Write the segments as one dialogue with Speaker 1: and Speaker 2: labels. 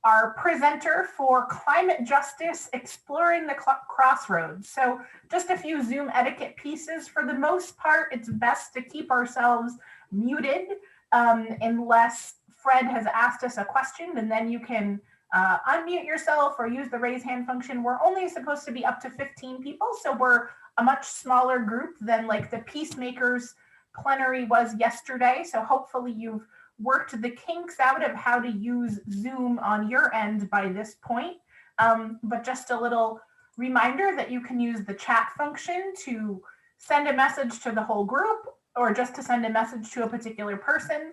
Speaker 1: our presenter for Climate Justice Exploring the Crossroads. So just a few Zoom etiquette pieces. For the most part, it's best to keep ourselves muted unless Fred has asked us a question, and then you can unmute yourself or use the raise hand function. We're only supposed to be up to 15 people, so we're a much smaller group than like the Peacemakers plenary was yesterday. So hopefully you've worked the kinks out of how to use Zoom on your end by this point. But just a little reminder that you can use the chat function to send a message to the whole group or just to send a message to a particular person.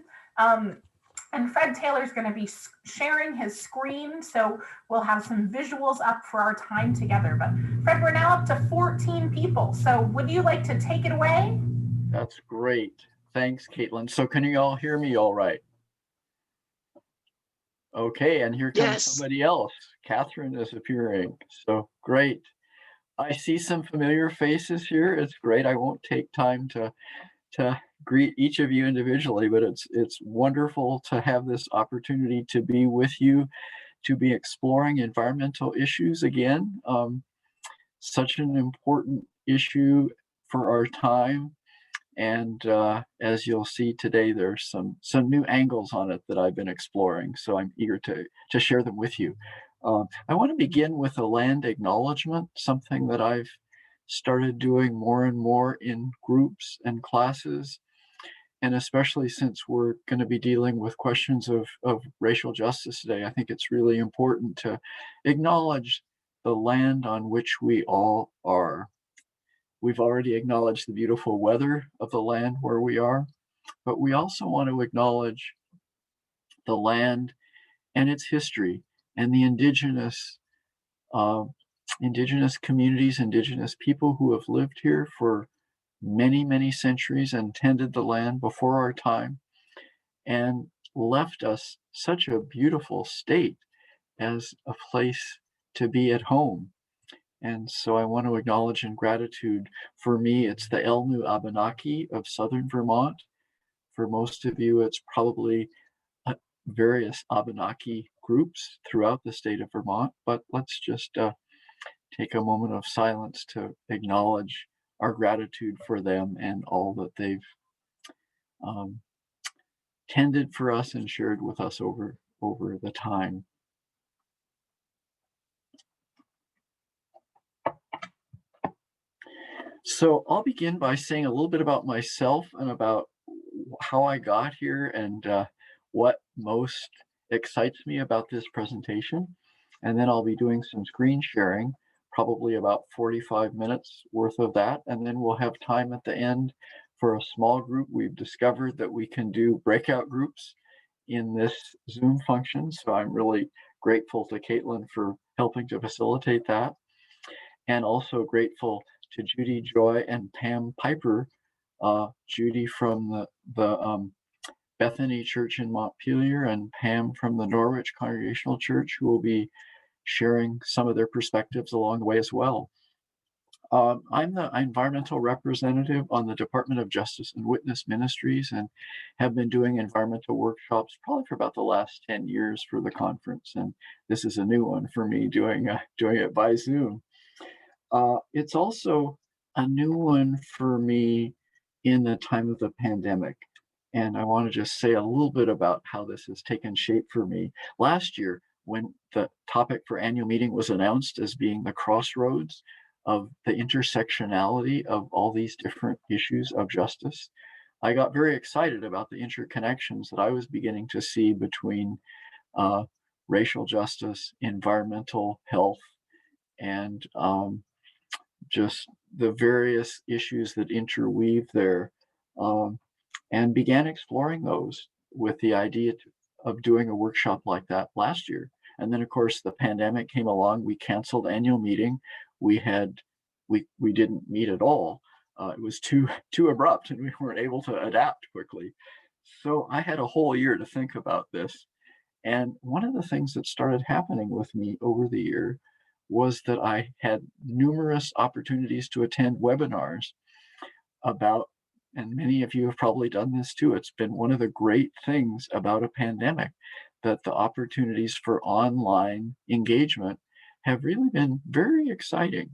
Speaker 1: And Fred Taylor's going to be sharing his screen, so we'll have some visuals up for our time together. But Fred, we're now up to 14 people, so would you like to take it away?
Speaker 2: That's great. Thanks, Caitlin. So can you all hear me all right? Okay, and here comes somebody else. Catherine is appearing, so great. I see some familiar faces here. It's great. I won't take time to greet each of you individually, but it's wonderful to have this opportunity to be with you, to be exploring environmental issues again. Such an important issue for our time. And as you'll see today, there's some new angles on it that I've been exploring. So I'm eager to share them with you. I want to begin with a land acknowledgement, something that I've started doing more and more in groups and classes. And especially since we're going to be dealing with questions of racial justice today, I think it's really important to acknowledge the land on which we all are. We've already acknowledged the beautiful weather of the land where we are, but we also want to acknowledge the land and its history and the indigenous communities, indigenous people who have lived here for many, many centuries and tended the land before our time and left us such a beautiful state as a place to be at home. And so I want to acknowledge in gratitude. For me, it's the Elnu Abenaki of Southern Vermont. For most of you, it's probably various Abenaki groups throughout the state of Vermont, but let's just take a moment of silence to acknowledge our gratitude for them and all that they've tended for us and shared with us over the time. So I'll begin by saying a little bit about myself and about how I got here and what most excites me about this presentation. And then I'll be doing some screen sharing, probably about 45 minutes worth of that. And then we'll have time at the end for a small group. We've discovered that we can do breakout groups in this Zoom function. So I'm really grateful to Caitlin for helping to facilitate that. And also grateful to Judy Joy and Pam Piper. Judy from the Bethany Church in Montpelier and Pam from the Norwich Congregational Church, who will be sharing some of their perspectives along the way as well. I'm the environmental representative on the Department of Justice and Witness Ministries and have been doing environmental workshops probably for about the last 10 years for the conference. And this is a new one for me, doing it by Zoom. It's also a new one for me in the time of the pandemic. And I want to just say a little bit about how this has taken shape for me. Last year, when the topic for annual meeting was announced as being the crossroads of the intersectionality of all these different issues of justice, I got very excited about the interconnections that I was beginning to see between racial justice, environmental health, and just the various issues that interweave there, and began exploring those with the idea of doing a workshop like that last year. And then of course the pandemic came along. We canceled annual meeting. We didn't meet at all. It was too abrupt and we weren't able to adapt quickly. So I had a whole year to think about this. And one of the things that started happening with me over the year was that I had numerous opportunities to attend webinars about, and many of you have probably done this too, it's been one of the great things about a pandemic, that the opportunities for online engagement have really been very exciting.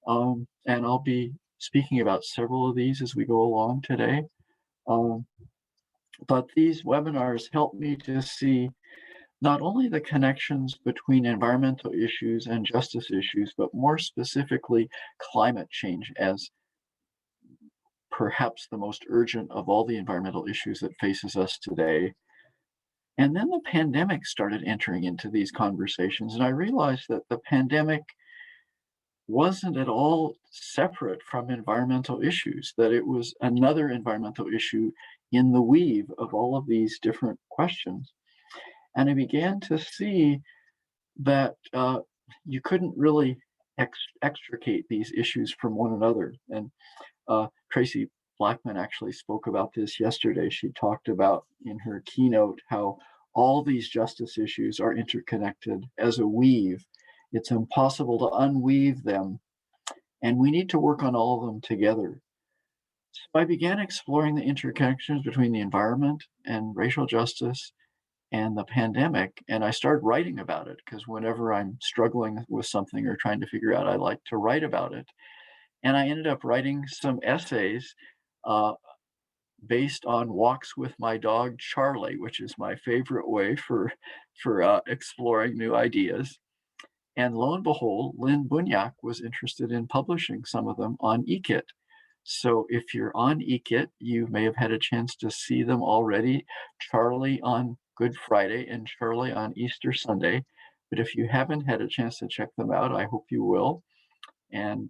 Speaker 2: And I'll be speaking about several of these as we go along today. Um, but these webinars help me to see not only the connections between environmental issues and justice issues, but more specifically, climate change as perhaps the most urgent of all the environmental issues that faces us today. And then the pandemic started entering into these conversations, and I realized that the pandemic wasn't at all separate from environmental issues, that it was another environmental issue in the weave of all of these different questions. And I began to see that you couldn't really extricate these issues from one another. And Tracy Blackman actually spoke about this yesterday. She talked about in her keynote how all these justice issues are interconnected as a weave. It's impossible to unweave them, and we need to work on all of them together. So I began exploring the interconnections between the environment and racial justice and the pandemic, and I started writing about it because whenever I'm struggling with something or trying to figure out, I like to write about it. And I ended up writing some essays uh, based on walks with my dog Charlie, which is my favorite way for exploring new ideas. And lo and behold, Lynn Bunyak was interested in publishing some of them on eKit. So if you're on eKit, you may have had a chance to see them already. Charlie on Good Friday and Charlie on Easter Sunday. But if you haven't had a chance to check them out, I hope you will. And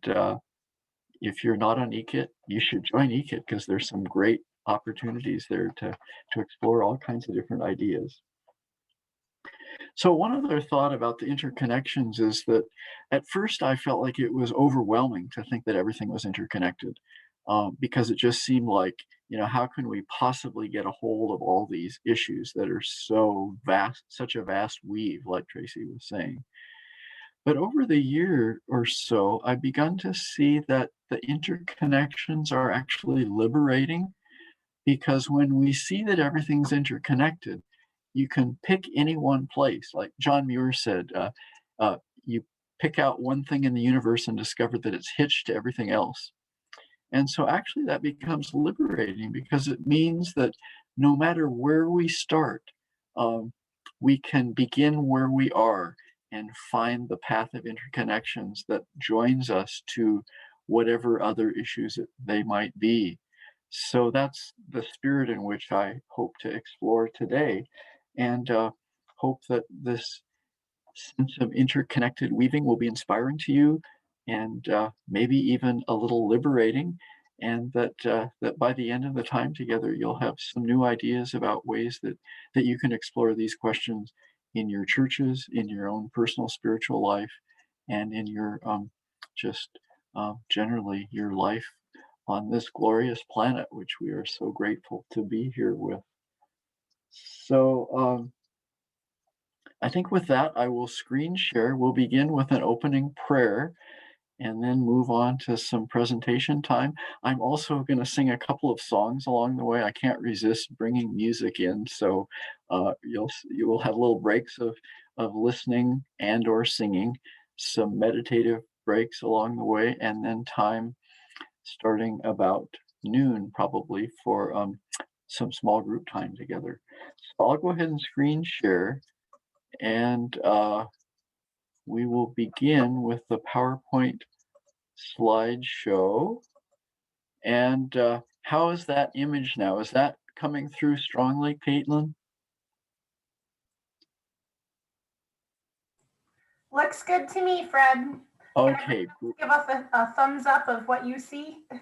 Speaker 2: if you're not on eKit, you should join eKit because there's some great opportunities there to explore all kinds of different ideas. So one other thought about the interconnections is that at first I felt like it was overwhelming to think that everything was interconnected, because it just seemed like, how can we possibly get a hold of all these issues that are so vast, such a vast weave, like Tracy was saying. But over the year or so, I've begun to see that the interconnections are actually liberating because when we see that everything's interconnected, you can pick any one place. Like John Muir said, you pick out one thing in the universe and discover that it's hitched to everything else. And so actually that becomes liberating because it means that no matter where we start, um, we can begin where we are and find the path of interconnections that joins us to whatever other issues they might be. So that's the spirit in which I hope to explore today, and hope that this sense of interconnected weaving will be inspiring to you and maybe even a little liberating, and that by the end of the time together you'll have some new ideas about ways that you can explore these questions in your churches, in your own personal spiritual life, and in your just generally your life on this glorious planet which we are so grateful to be here with. So I think with that, I will screen share. We'll begin with an opening prayer and then move on to some presentation time. I'm also going to sing a couple of songs along the way. I can't resist bringing music in, so you will have little breaks of listening and or singing, some meditative breaks along the way, and then time starting about noon probably for some small group time together. So I'll go ahead and screen share, and we will begin with the PowerPoint slideshow. And how is that image now? Is that coming through strongly, Caitlin?
Speaker 1: Looks good to me, Fred.
Speaker 2: Okay.
Speaker 1: Give us a thumbs up of what you see. Does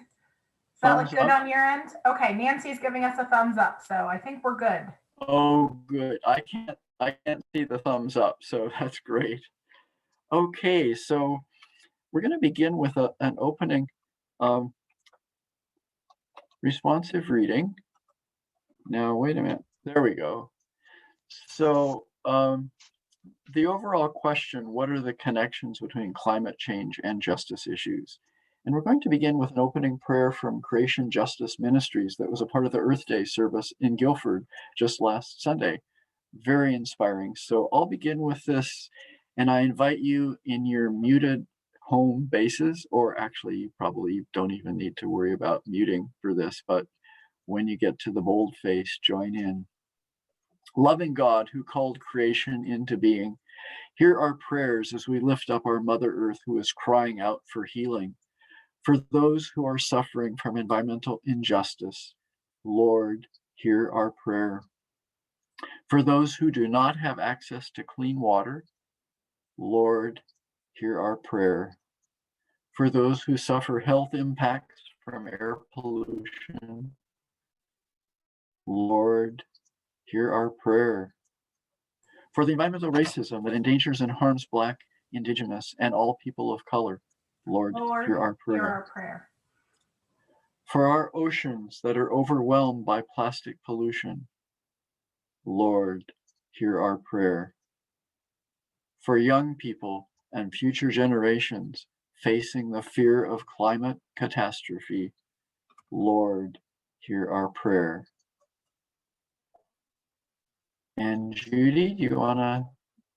Speaker 1: that
Speaker 2: Thumbs
Speaker 1: look good
Speaker 2: up?
Speaker 1: on your end? Okay, Nancy's giving us a thumbs up, so I think we're good.
Speaker 2: Oh, good. I can't see the thumbs up, so that's great. Okay, so we're going to begin with an opening responsive reading. Now, wait a minute. There we go. So the overall question, what are the connections between climate change and justice issues? And we're going to begin with an opening prayer from Creation Justice Ministries that was a part of the Earth Day service in Guilford just last Sunday. Very inspiring. So I'll begin with this, and I invite you in your muted home bases, or actually, you probably don't even need to worry about muting for this, but when you get to the bold face, join in. Loving God who called creation into being, hear our prayers as we lift up our Mother Earth who is crying out for healing. For those who are suffering from environmental injustice, Lord, hear our prayer. For those who do not have access to clean water, Lord, hear our prayer. For those who suffer health impacts from air pollution, Lord, hear our prayer. For the environmental racism that endangers and harms Black, Indigenous, and all people of color, Lord,
Speaker 1: Lord,
Speaker 2: hear our
Speaker 1: hear
Speaker 2: prayer.
Speaker 1: our prayer.
Speaker 2: For our oceans that are overwhelmed by plastic pollution, Lord, hear our prayer. For young people and future generations facing the fear of climate catastrophe, Lord, hear our prayer. And Judy, do you want to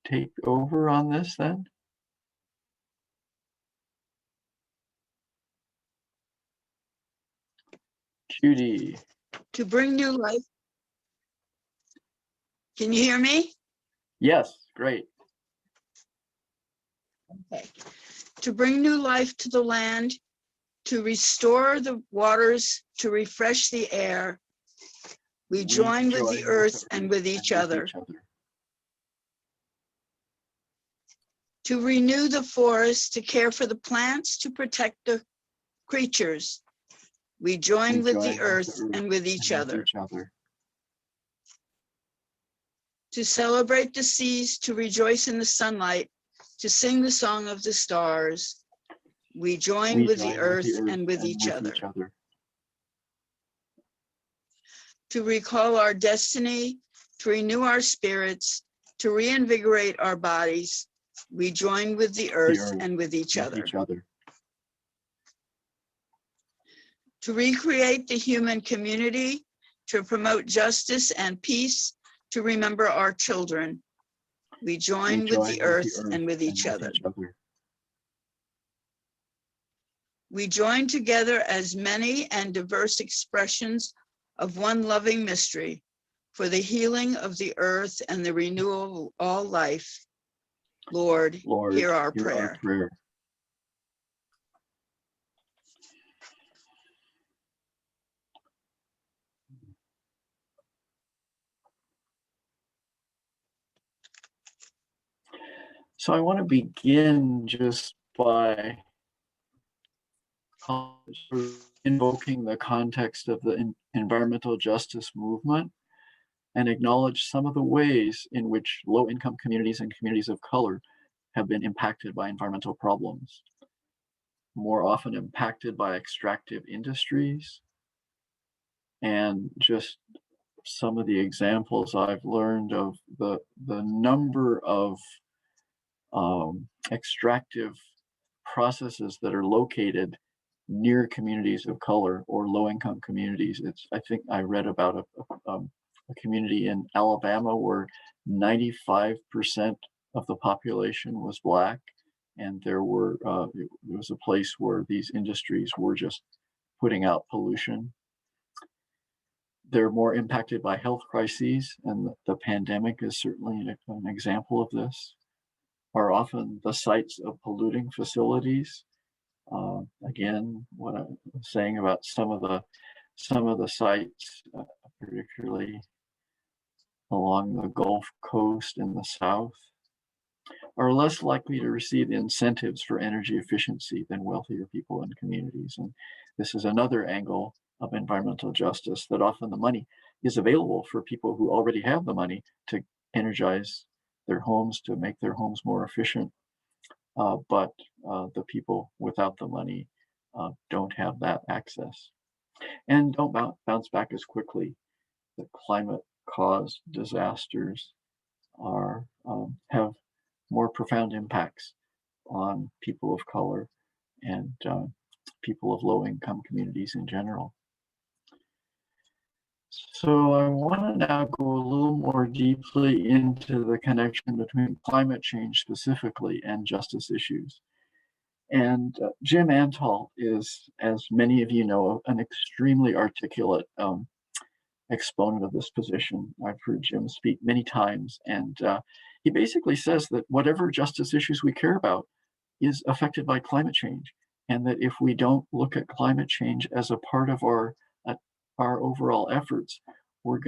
Speaker 2: take over on this then? Judy.
Speaker 3: To bring new life. Can you hear me?
Speaker 2: Yes, great.
Speaker 3: Okay. To bring new life to the land, to restore the waters, to refresh the air, we join with the earth and with each other. To renew the forest, to care for the plants, to protect the creatures, we join with the earth and with each other. To celebrate the seas, to rejoice in the sunlight, to sing the song of the stars, we join with the earth and with each other. To recall our destiny, to renew our spirits, to reinvigorate our bodies, we join with the earth and with each other. To recreate the human community, to promote justice and peace, to remember our children, we join with the earth and with each other. We join together as many and diverse expressions of one loving mystery for the healing of the earth and the renewal of all life. Lord, hear our prayer.
Speaker 2: So I want to begin just by invoking the context of the environmental justice movement and acknowledge some of the ways in which low-income communities and communities of color have been impacted by environmental problems, more often impacted by extractive industries, and just some of the examples I've learned of the number of extractive processes that are located near communities of color or low-income communities. I think I read about a community in Alabama where 95% of the population was Black, and there was a place where these industries were just putting out pollution. They're more impacted by health crises, and the pandemic is certainly an example of this. Are often the sites of polluting facilities. Again, what I'm saying about some of the sites, particularly along the Gulf Coast in the South, are less likely to receive incentives for energy efficiency than wealthier people and communities. And this is another angle of environmental justice, that often the money is available for people who already have the money to energize their homes, to make their homes more efficient. But the people without the money don't have that access and don't bounce back as quickly. The climate-caused disasters have more profound impacts on people of color and people of low-income communities in general. So I want to now go a little more deeply into the connection between climate change specifically and justice issues. And Jim Antal is, as many of you know, an extremely articulate exponent of this position. I've heard Jim speak many times, and he basically says that whatever justice issues we care about is affected by climate change, and that if we don't look at climate change as a part of our overall efforts, we're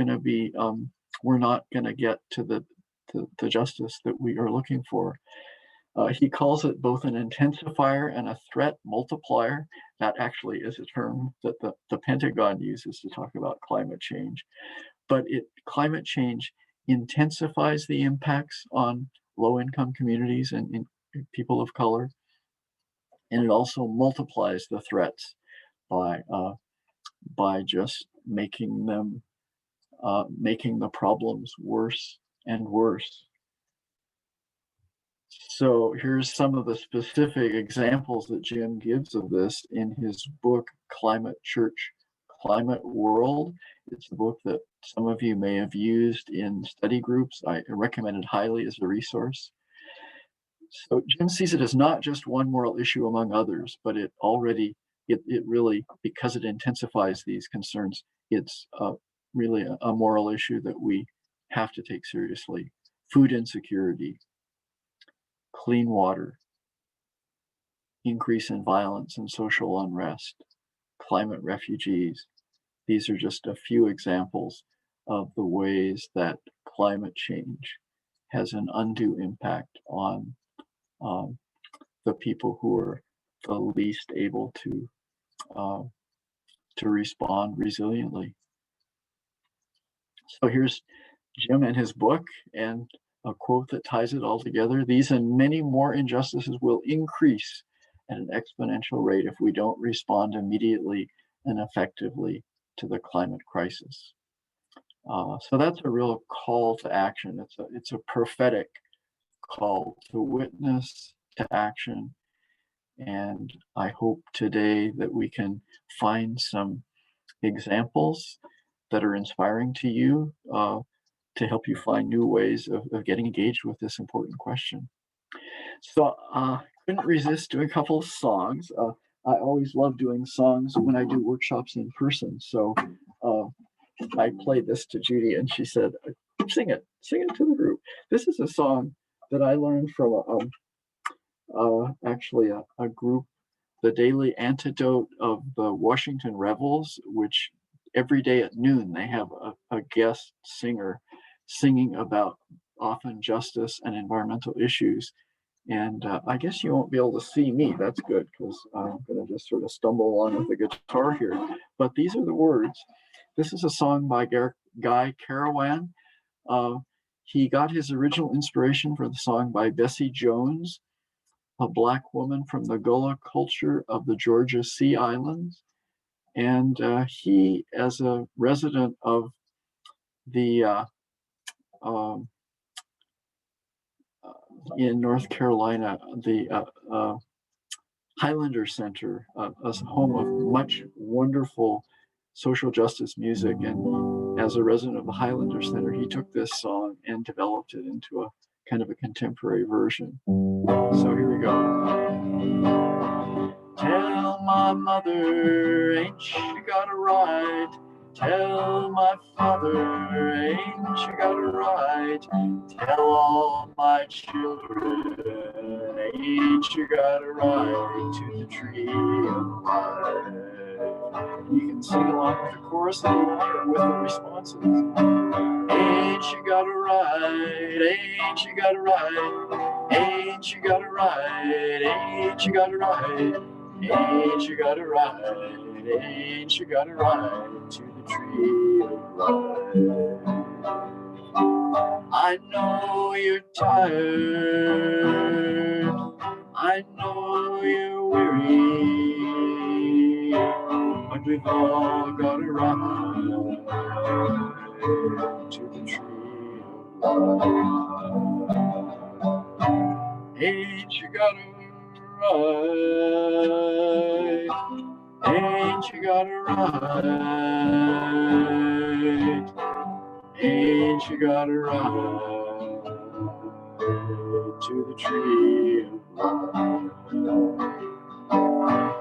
Speaker 2: not going to get to the justice that we are looking for. He calls it both an intensifier and a threat multiplier. That actually is a term that the Pentagon uses to talk about climate change. But climate change intensifies the impacts on low-income communities and people of color, and it also multiplies the threats by just making the problems worse and worse. So here's some of the specific examples that Jim gives of this in his book, Climate Church, Climate World. It's a book that some of you may have used in study groups. I recommend it highly as a resource. So Jim sees it as not just one moral issue among others, but it really, because it intensifies these concerns, it's really a moral issue that we have to take seriously. Food insecurity, clean water, increase in violence and social unrest, climate refugees. These are just a few examples of the ways that climate change has an undue impact on the people who are the least able to respond resiliently. So here's Jim and his book, and a quote that ties it all together. These and many more injustices will increase at an exponential rate if we don't respond immediately and effectively to the climate crisis. So that's a real call to action. It's a prophetic call to witness, to action. And I hope today that we can find some examples that are inspiring to you to help you find new ways of getting engaged with this important question. So I couldn't resist doing a couple of songs. I always love doing songs when I do workshops in person. So I played this to Judy and she said, sing it to the group. This is a song that I learned from actually a group, the Daily Antidote of the Washington Rebels, which every day at noon they have a guest singer singing about often justice and environmental issues. And I guess you won't be able to see me. That's good, because I'm going to just sort of stumble along with the guitar here. But these are the words. This is a song by Guy Carawan. He got his original inspiration for the song by Bessie Jones, a Black woman from the Gullah culture of the Georgia Sea Islands. And he, as a resident of the in North Carolina, the Highlander Center, a home of much wonderful social justice music. And as a resident of the Highlander Center, he took this song and developed it into a kind of a contemporary version. So here we go. Tell my mother, ain't she got a right? Tell my father, ain't you got a right? Tell all my children, ain't you got a right to the tree of life? You can sing along with the chorus if you want, or with the responses. Ain't you got a right? Ain't you got a right? Ain't you got a right? Ain't you got a right? Ain't you got a right? Ain't you got a right to the tree of life? I know you're tired. I know you're weary. But we've all got a right to the tree of life. Ain't you got a right? Ain't you got a right right. Ain't you got a right to the tree of life?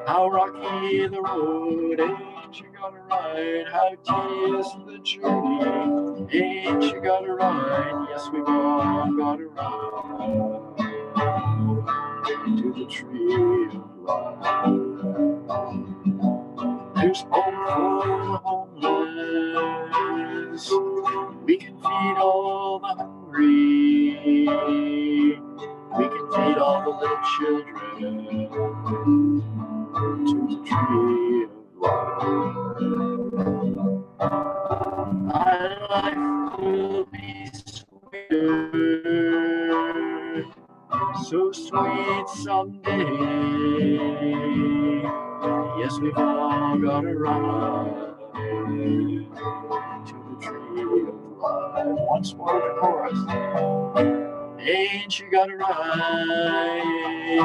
Speaker 2: How rocky the road, ain't you got a right? How tedious the journey, ain't you got a right? Yes, we've all got a right to the tree of life. There's hope for the homeless. We can feed all the hungry. We can feed all the little children to the tree of life. Our life will be sweeter, so sweet someday. Yes, we've all got a right to the tree of life. Once more the chorus. Ain't you got a right?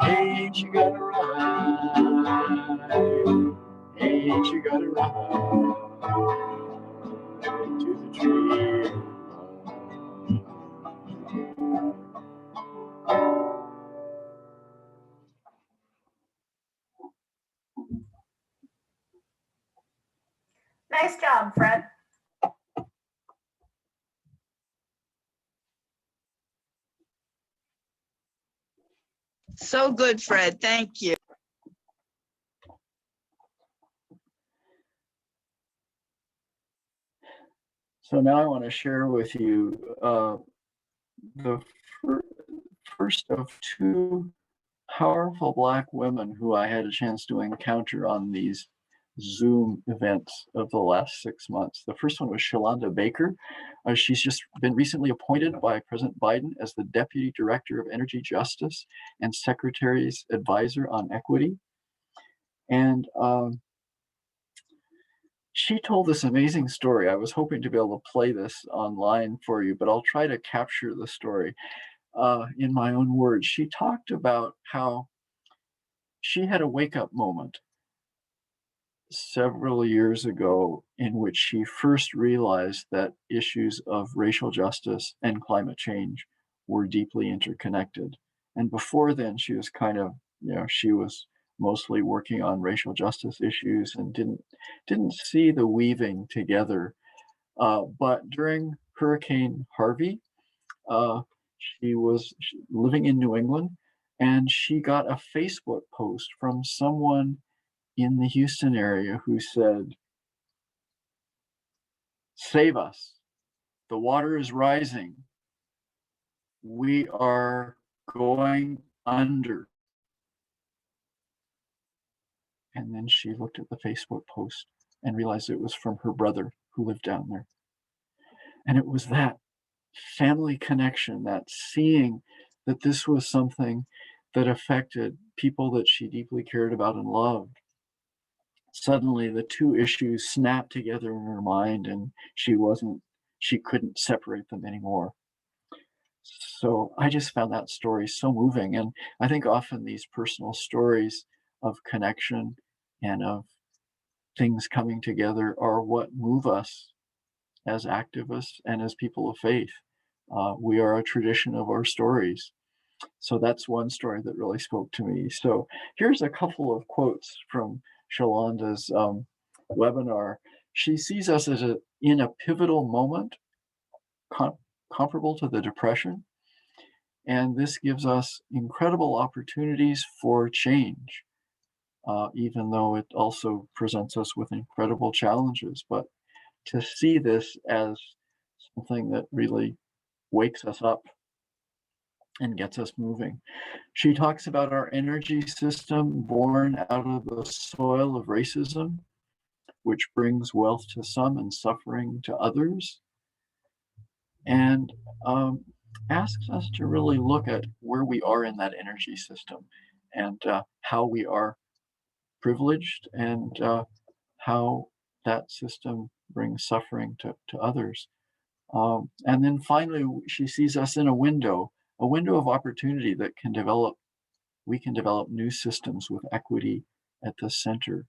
Speaker 2: Ain't you got a right? Ain't you got a right to the tree of life?
Speaker 1: Nice job, Fred.
Speaker 3: So good, Fred. Thank you.
Speaker 2: So now I want to share with you the first of two powerful Black women who I had a chance to encounter on these Zoom events of the last 6 months. The first one was Shalonda Baker. She's just been recently appointed by President Biden as the Deputy Director of Energy Justice and Secretary's Advisor on Equity. And she told this amazing story. I was hoping to be able to play this online for you, but I'll try to capture the story in my own words. She talked about how she had a wake-up moment several years ago in which she first realized that issues of racial justice and climate change were deeply interconnected. And before then, she was kind of, she was mostly working on racial justice issues and didn't see the weaving together. But during Hurricane Harvey, she was living in New England, and she got a Facebook post from someone in the Houston area who said, "Save us. The water is rising. We are going under." And then she looked at the Facebook post and realized it was from her brother who lived down there. And it was that family connection, that seeing that this was something that affected people that she deeply cared about and loved. Suddenly the two issues snapped together in her mind, and she couldn't separate them anymore. So I just found that story so moving. And I think often these personal stories of connection and of things coming together are what move us as activists and as people of faith. We are a tradition of our stories. So that's one story that really spoke to me. So here's a couple of quotes from Shalonda's webinar. She sees us as in a pivotal moment comparable to the Depression. And this gives us incredible opportunities for change, even though it also presents us with incredible challenges. But to see this as something that really wakes us up and gets us moving. She talks about our energy system born out of the soil of racism, which brings wealth to some and suffering to others, and asks us to really look at where we are in that energy system and how we are privileged and how that system brings suffering to others. And then finally, she sees us in a window of opportunity that we can develop new systems with equity at the center.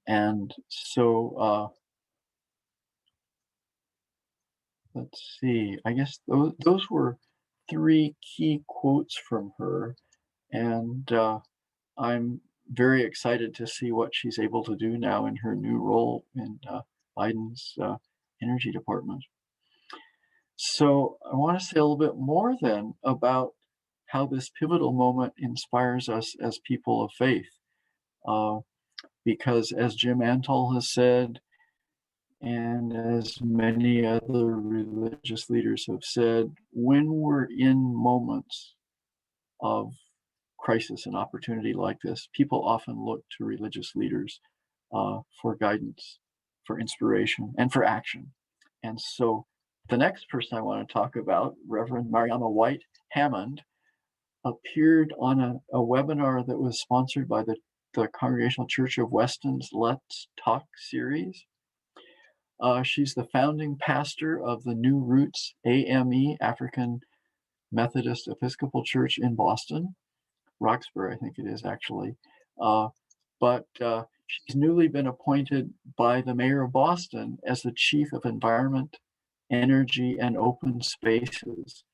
Speaker 2: And so let's see, I guess those were three key quotes from her. And I'm very excited to see what she's able to do now in her new role in Biden's energy department. So I want to say a little bit more then about how this pivotal moment inspires us as people of faith. Uh, because as Jim Antal has said, and as many other religious leaders have said, when we're in moments of crisis and opportunity like this, people often look to religious leaders for guidance, for inspiration, and for action. And so the next person I want to talk about, Reverend Mariama White Hammond, appeared on a webinar that was sponsored by the Congregational Church of Weston's Let's Talk series. She's the founding pastor of the New Roots AME, African Methodist Episcopal Church in Boston, Roxbury, I think it is actually. But she's newly been appointed by the mayor of Boston as the chief of environment, energy, and open spaces.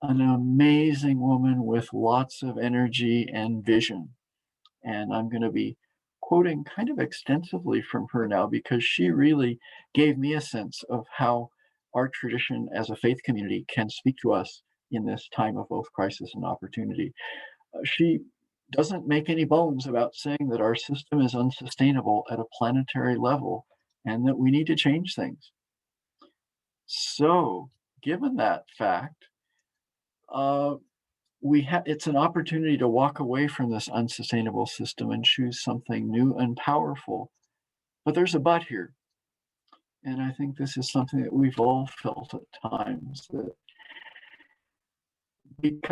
Speaker 2: An amazing woman with lots of energy and vision. And I'm going to be quoting kind of extensively from her now because she really gave me a sense of how our tradition as a faith community can speak to us in this time of both crisis and opportunity. She doesn't make any bones about saying that our system is unsustainable at a planetary level and that we need to change things. So, given that fact, it's an opportunity to walk away from this unsustainable system and choose something new and powerful. But there's a but here. And I think this is something that we've all felt at times, that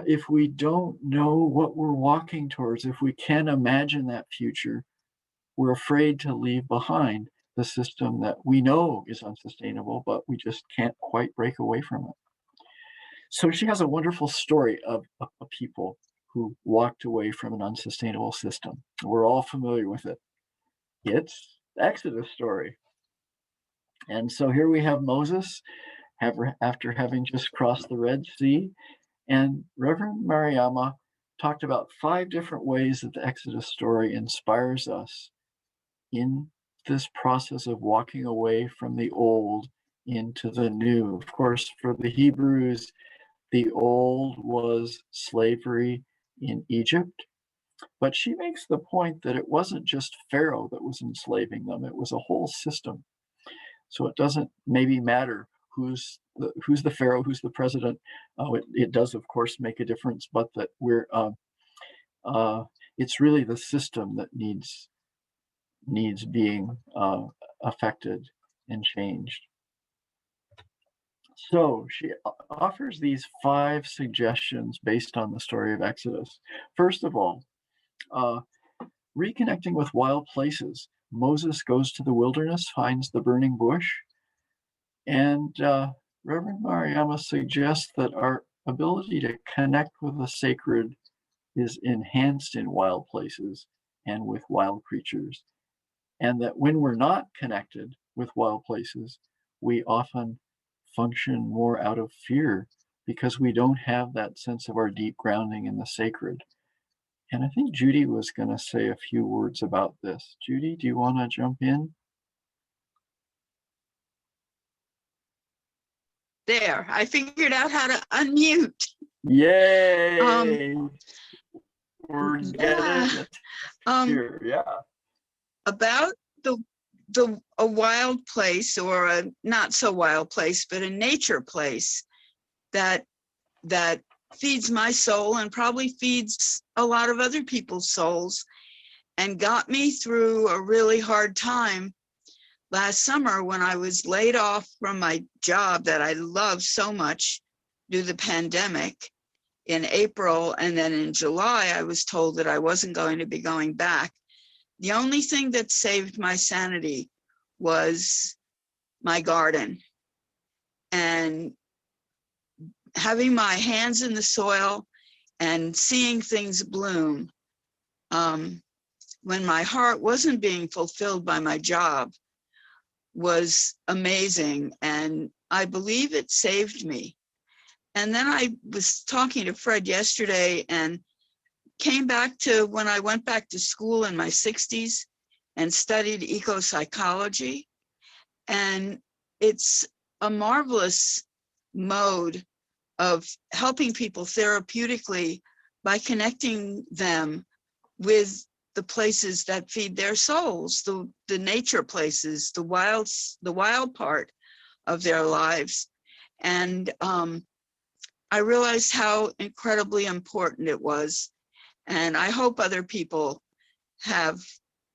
Speaker 2: if we don't know what we're walking towards, if we can't imagine that future, we're afraid to leave behind the system that we know is unsustainable, but we just can't quite break away from it. So she has a wonderful story of people who walked away from an unsustainable system. We're all familiar with it. It's the Exodus story. And so here we have Moses after having just crossed the Red Sea. And Reverend Mariama talked about 5 different ways that the Exodus story inspires us in this process of walking away from the old into the new. Of course, for the Hebrews, the old was slavery in Egypt. But she makes the point that it wasn't just Pharaoh that was enslaving them, it was a whole system. So it doesn't maybe matter who's the Pharaoh, who's the president. It does, of course, make a difference, but that it's really the system that needs being affected and changed. So she offers these 5 suggestions based on the story of Exodus. First of all, reconnecting with wild places. Moses goes to the wilderness, finds the burning bush, and Reverend Mariama suggests that our ability to connect with the sacred is enhanced in wild places and with wild creatures, and that when we're not connected with wild places, we often function more out of fear because we don't have that sense of our deep grounding in the sacred. And I think Judy was going to say a few words about this. Judy, do you want to jump in?
Speaker 3: There, I figured out how to unmute.
Speaker 2: Yay! We're
Speaker 3: Yeah.
Speaker 2: getting it here, yeah.
Speaker 3: About a wild place, or a not so wild place, but a nature place that feeds my soul and probably feeds a lot of other people's souls, and got me through a really hard time last summer when I was laid off from my job that I love so much due to the pandemic in April. And then in July, I was told that I wasn't going to be going back. The only thing that saved my sanity was my garden and having my hands in the soil and seeing things bloom. when my heart wasn't being fulfilled by my job was amazing. And I believe it saved me. And then I was talking to Fred yesterday and came back to when I went back to school in my 60s and studied eco-psychology. And it's a marvelous mode of helping people therapeutically by connecting them with the places that feed their souls, the nature places, the wild part of their lives. And I realized how incredibly important it was. And I hope other people have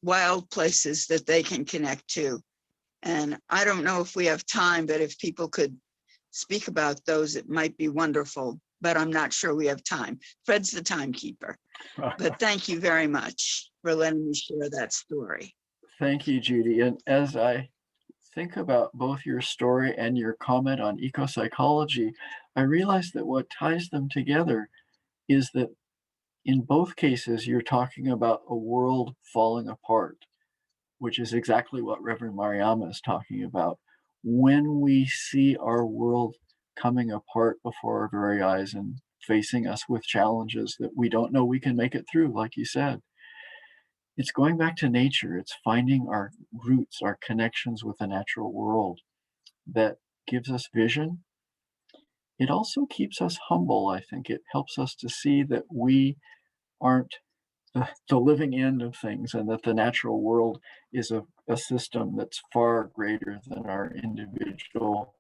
Speaker 3: wild places that they can connect to. And I don't know if we have time, but if people could speak about those, it might be wonderful, but I'm not sure we have time. Fred's the timekeeper. But thank you very much for letting me share that story.
Speaker 2: Thank you, Judy. And as I think about both your story and your comment on eco-psychology, I realize that what ties them together is that in both cases, you're talking about a world falling apart, which is exactly what Reverend Mariama is talking about. When we see our world coming apart before our very eyes and facing us with challenges that we don't know we can make it through, like you said, it's going back to nature. It's finding our roots, our connections with the natural world that gives us vision. It also keeps us humble, I think. It helps us to see that we aren't the living end of things and that the natural world is a system that's far greater than our individual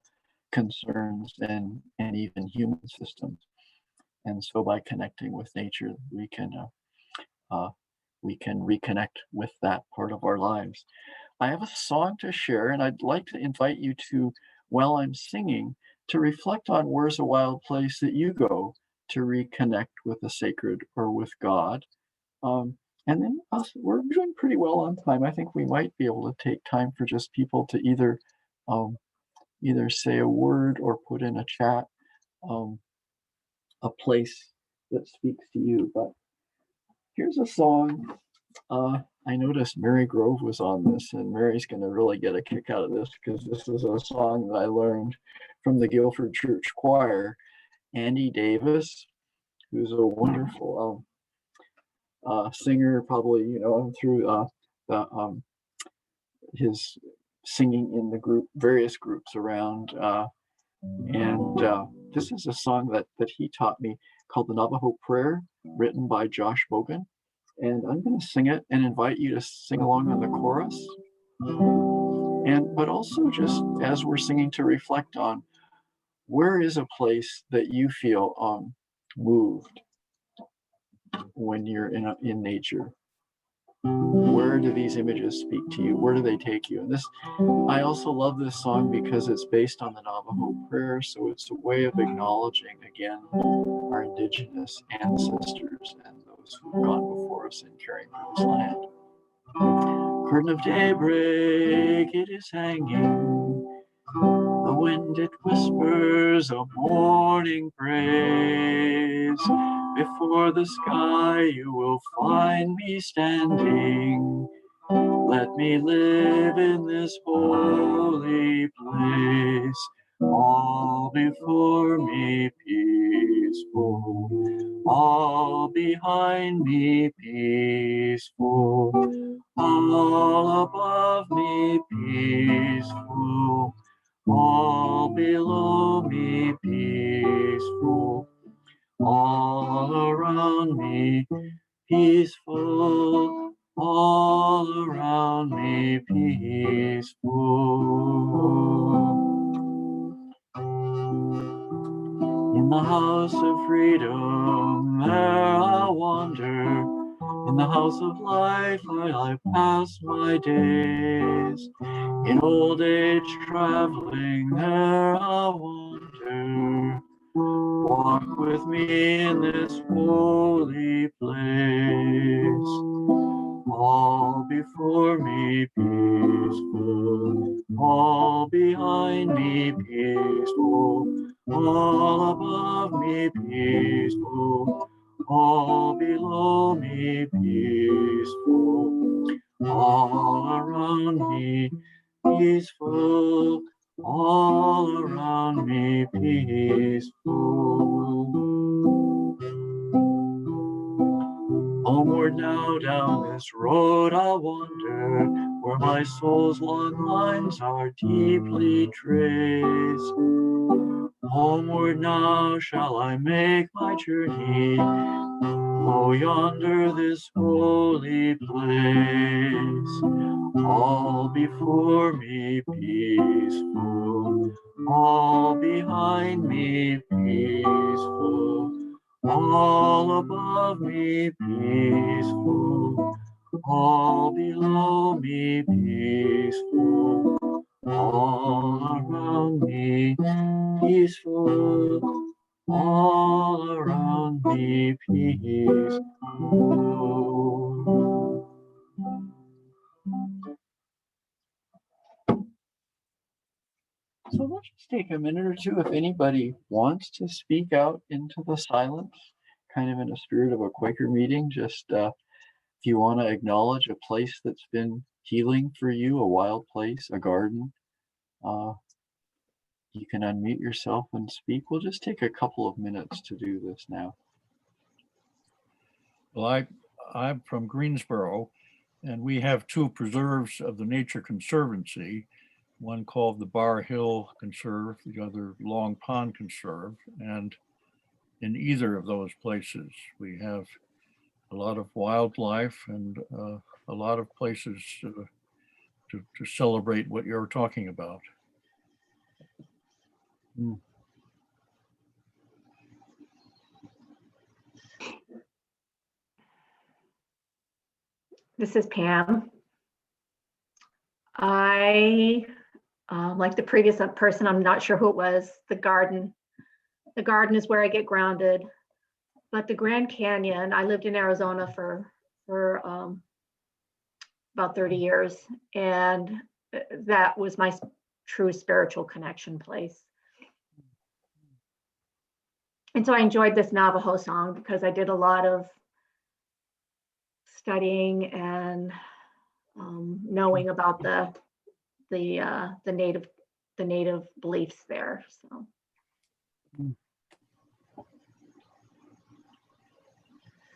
Speaker 2: concerns and even human systems. And so by connecting with nature, we can reconnect with that part of our lives. I have a song to share, and I'd like to invite you to, while I'm singing, to reflect on where's a wild place that you go to reconnect with the sacred or with God. And then we're doing pretty well on time. I think we might be able to take time for just people to either say a word or put in a chat um, a place that speaks to you. But here's a song. I noticed Mary Grove was on this, and Mary's going to really get a kick out of this because this is a song that I learned from the Guilford Church Choir. Andy Davis, who's a wonderful singer, probably you know him through his singing in the various groups around. And this is a song that he taught me called the Navajo Prayer, written by Josh Bogan. And I'm going to sing it and invite you to sing along on the chorus. But also just as we're singing to reflect on where is a place that you feel moved when you're in nature. Where do these images speak to you? Where do they take you? And I also love this song because it's based on the Navajo prayer. So it's a way of acknowledging again our indigenous ancestors and those who've gone before us in caring for this land. Curtain of daybreak, it is hanging. The wind it whispers a morning praise. Before the sky you will find me standing. Let me live in this holy place. All before me peaceful, all behind me peaceful, all above me peaceful, all below me peaceful, all around me peaceful, all around me peaceful. In the house of freedom there I'll wander. In the house of life I pass my days. In old age traveling there I'll wander. Walk with me in this holy place. All before me peaceful, all behind me peaceful, all above me peaceful, all below me peaceful, all around me, peaceful, all around me, peaceful. Homeward now down this road I'll wander, where my soul's long lines are deeply traced. Homeward now shall I make my journey, oh, yonder this holy place. All before me peaceful, all behind me peaceful, all above me peaceful, all below me peaceful, all around me peaceful, all around me peaceful. So let's just take a minute or two if anybody wants to speak out into the silence, kind of in a spirit of a Quaker meeting. Just if you want to acknowledge a place that's been healing for you, a wild place, a garden, uh, you can unmute yourself and speak. We'll just take a couple of minutes to do this now.
Speaker 4: Well, I'm from Greensboro, and we have two preserves of the Nature Conservancy, one called the Bar Hill Conserve, the other Long Pond Conserve. And in either of those places, we have a lot of wildlife and a lot of places to celebrate what you're talking about.
Speaker 5: This is Pam. I, like the previous person, I'm not sure who it was, the garden. The garden is where I get grounded. But the Grand Canyon, I lived in Arizona for about 30 years. And that was my true spiritual connection place. And so I enjoyed this Navajo song because I did a lot of studying and knowing about the native beliefs there. So.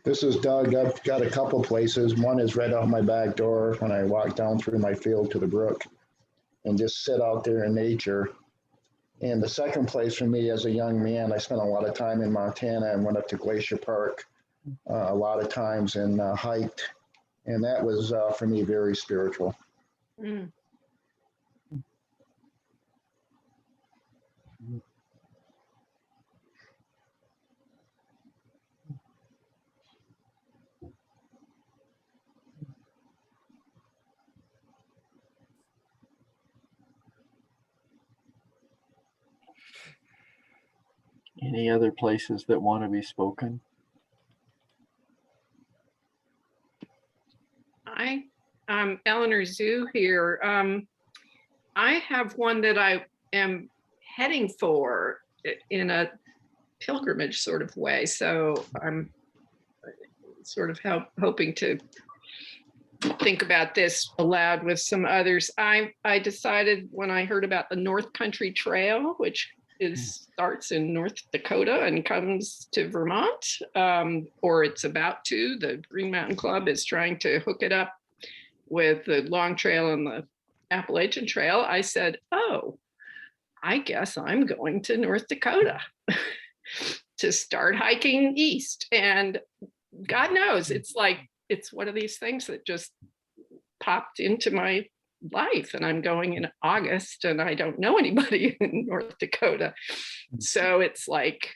Speaker 6: This is Doug. I've got a couple places. One is right out my back door when I walk down through my field to the brook and just sit out there in nature. And the second place for me as a young man, I spent a lot of time in Montana and went up to Glacier Park a lot of times and hiked. And that was for me very spiritual.
Speaker 5: Mm.
Speaker 2: Any other places that want to be spoken?
Speaker 7: I'm Eleanor Zhu here. I have one that I am heading for in a pilgrimage sort of way. So I'm sort of hoping to think about this aloud with some others. I decided when I heard about the North Country Trail, which starts in North Dakota and comes to Vermont, or it's about to. The Green Mountain Club is trying to hook it up with the Long Trail and the Appalachian Trail. I said, oh, I guess I'm going to North Dakota to start hiking east. And God knows, it's one of these things that just popped into my life, and I'm going in August and I don't know anybody in North Dakota. So it's like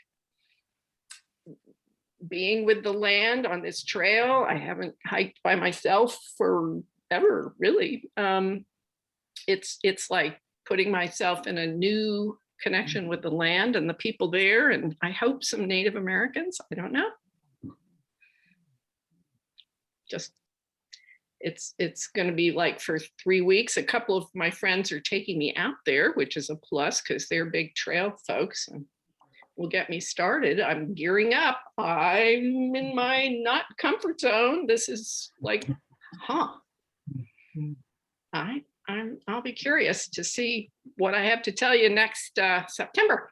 Speaker 7: being with the land on this trail. I haven't hiked by myself forever, really. It's like putting myself in a new connection with the land and the people there, and I hope some Native Americans. I don't know. Just it's going to be like for 3 weeks. A couple of my friends are taking me out there, which is a plus because they're big trail folks and will get me started. I'm gearing up. I'm in my not comfort zone. This is like, I'll be curious to see what I have to tell you next September.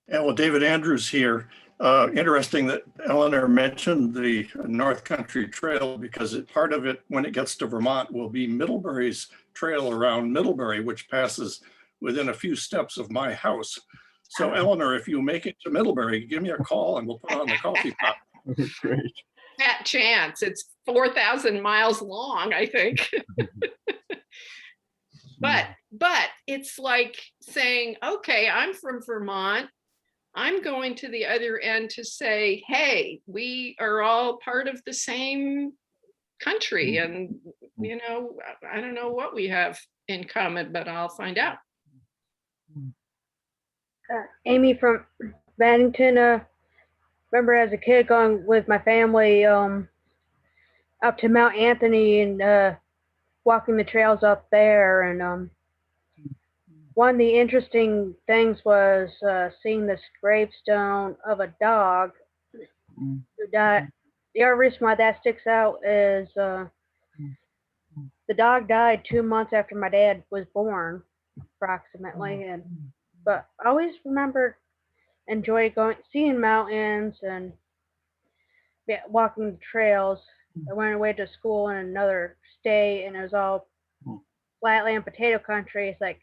Speaker 8: Yeah, well, David Andrews here. Interesting that Eleanor mentioned the North Country Trail, because part of it, when it gets to Vermont, will be Middlebury's trail around Middlebury, which passes within a few steps of my house. So Eleanor, if you make it to Middlebury, give me a call and we'll put on the coffee pot.
Speaker 2: Great.
Speaker 7: That chance. It's 4,000 miles long, I think. But it's like saying, okay, I'm from Vermont. I'm going to the other end to say, hey, we are all part of the same country. And, you know, I don't know what we have in common, but I'll find out.
Speaker 9: Amy from Bennington. Remember as a kid going with my family up to Mount Anthony and walking the trails up there. And one of the interesting things was seeing this gravestone of a dog who died. The other reason why that sticks out is the dog died 2 months after my dad was born, approximately. But I always remember enjoy seeing mountains and walking the trails. I went away to school in another state and it was all flatland potato country. It's like,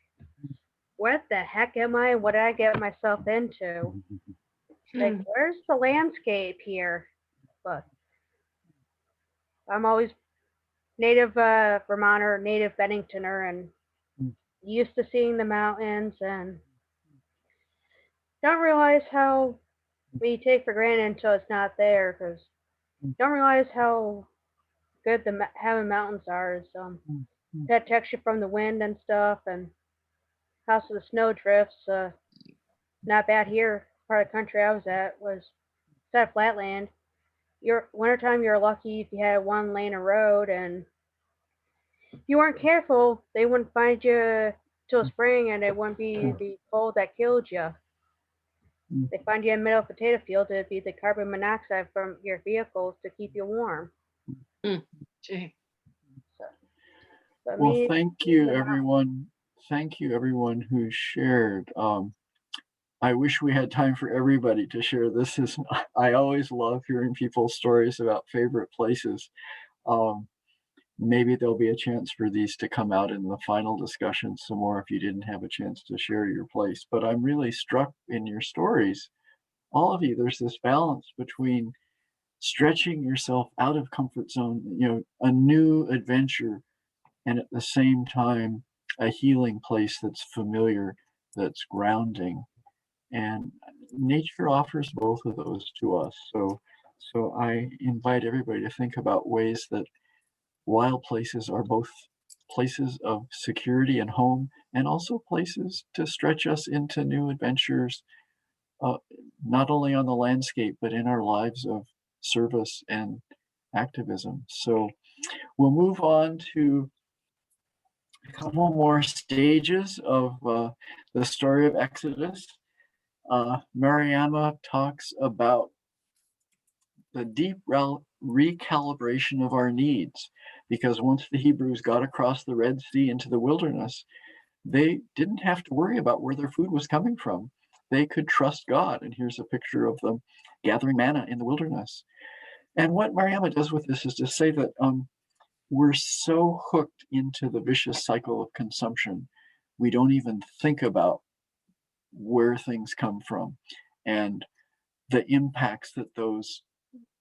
Speaker 9: what the heck am I? What did I get myself into? Like, where's the landscape here? But I'm always native Vermonter, native Benningtoner, and used to seeing the mountains and don't realize how we take for granted until it's not there, because don't realize how good having mountains are. Is that texture from the wind and stuff, and how the snow drifts. Not bad here. Part of the country I was at was set flatland. Wintertime, you're lucky if you had one lane of road, and if you weren't careful, they wouldn't find you till spring, and it wouldn't be the cold that killed you. They find you in the middle of a potato field. It'd be the carbon monoxide from your vehicles to keep you warm.
Speaker 7: Gee.
Speaker 2: Well, thank you, everyone. Thank you, everyone who shared. I wish we had time for everybody to share. I always love hearing people's stories about favorite places. Maybe there'll be a chance for these to come out in the final discussion some more if you didn't have a chance to share your place. But I'm really struck in your stories, all of you, there's this balance between stretching yourself out of comfort zone, a new adventure, and at the same time, a healing place that's familiar, that's grounding. And nature offers both of those to us. So I invite everybody to think about ways that wild places are both places of security and home, and also places to stretch us into new adventures, not only on the landscape, but in our lives of service and activism. So we'll move on to a couple more stages of the story of Exodus. Mariama talks about the deep recalibration of our needs, because once the Hebrews got across the Red Sea into the wilderness, they didn't have to worry about where their food was coming from. They could trust God. And here's a picture of them gathering manna in the wilderness. And what Mariama does with this is to say that we're so hooked into the vicious cycle of consumption, we don't even think about where things come from and the impacts that those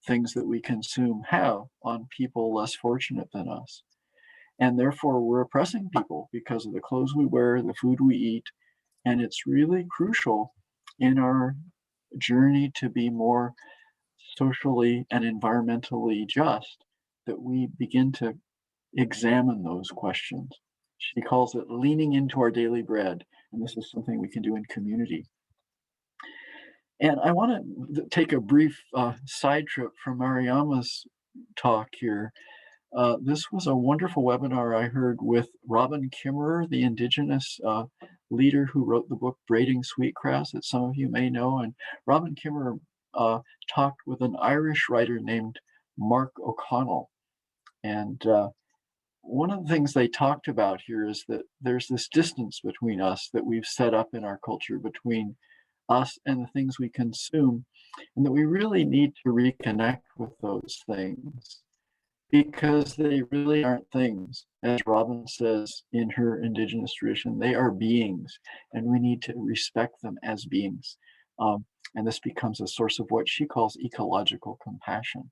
Speaker 2: things that we consume have on people less fortunate than us. And therefore we're oppressing people because of the clothes we wear, the food we eat. And it's really crucial in our journey to be more socially and environmentally just that we begin to examine those questions. She calls it leaning into our daily bread. And this is something we can do in community. And I want to take a brief side trip from Mariama's talk here. This was a wonderful webinar I heard with Robin Kimmerer, the Indigenous leader who wrote the book Braiding Sweetgrass that some of you may know. And Robin Kimmerer talked with an Irish writer named Mark O'Connell. And one of the things they talked about here is that there's this distance between us that we've set up in our culture between us and the things we consume, and that we really need to reconnect with those things because they really aren't things. As Robin says in her indigenous tradition, they are beings, and we need to respect them as beings. And this becomes a source of what she calls ecological compassion.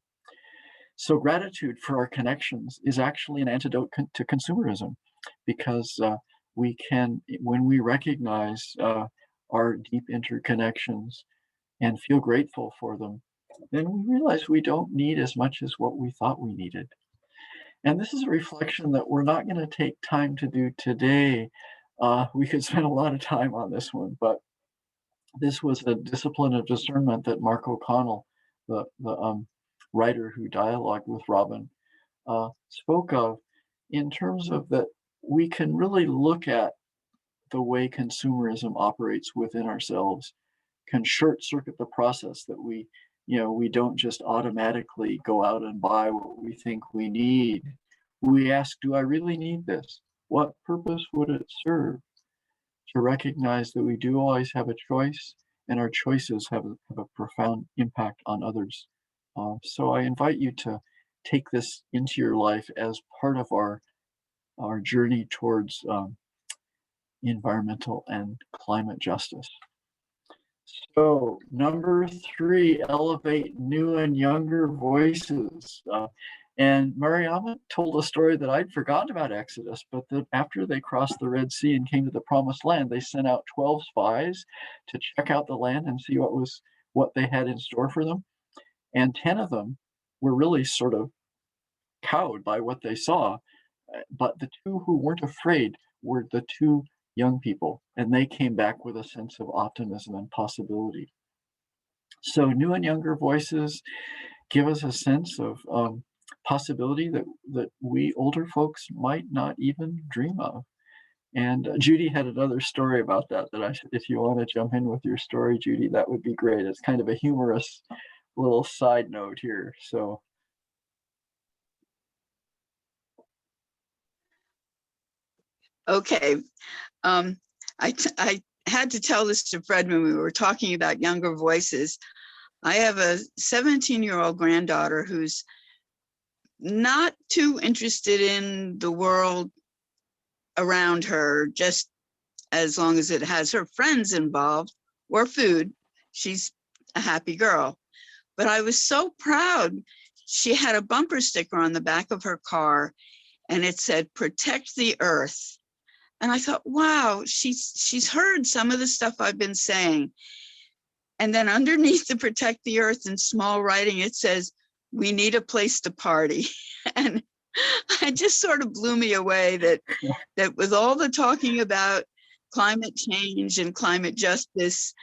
Speaker 2: So gratitude for our connections is actually an antidote to consumerism, because we can, when we recognize our deep interconnections and feel grateful for them, then we realize we don't need as much as what we thought we needed. And this is a reflection that we're not going to take time to do today. We could spend a lot of time on this one, but this was a discipline of discernment that Mark O'Connell, the writer who dialogued with Robin, spoke of, in terms of that we can really look at the way consumerism operates within ourselves, can short circuit the process that we don't just automatically go out and buy what we think we need. We ask, do I really need this? What purpose would it serve? To recognize that we do always have a choice, and our choices have a profound impact on others. So I invite you to take this into your life as part of our journey towards environmental and climate justice. So number 3, elevate new and younger voices. And Mariama told a story that I'd forgotten about Exodus, but that after they crossed the Red Sea and came to the Promised Land, they sent out 12 spies to check out the land and see what they had in store for them. And 10 of them were really sort of cowed by what they saw. But the 2 who weren't afraid were the 2 young people, and they came back with a sense of optimism and possibility. So new and younger voices give us a sense of possibility that we older folks might not even dream of. And Judy had another story about that if you want to jump in with your story, Judy, that would be great. It's kind of a humorous little side note here. So.
Speaker 3: Okay. I had to tell this to Fred when we were talking about younger voices. I have a 17-year-old granddaughter who's not too interested in the world around her, just as long as it has her friends involved or food. She's a happy girl. But I was so proud. She had a bumper sticker on the back of her car, and it said, "Protect the Earth." And I thought, wow, she's heard some of the stuff I've been saying. And then underneath the "Protect the Earth" in small writing, it says, "We need a place to party." And it just sort of blew me away that with all the talking about climate change and climate justice,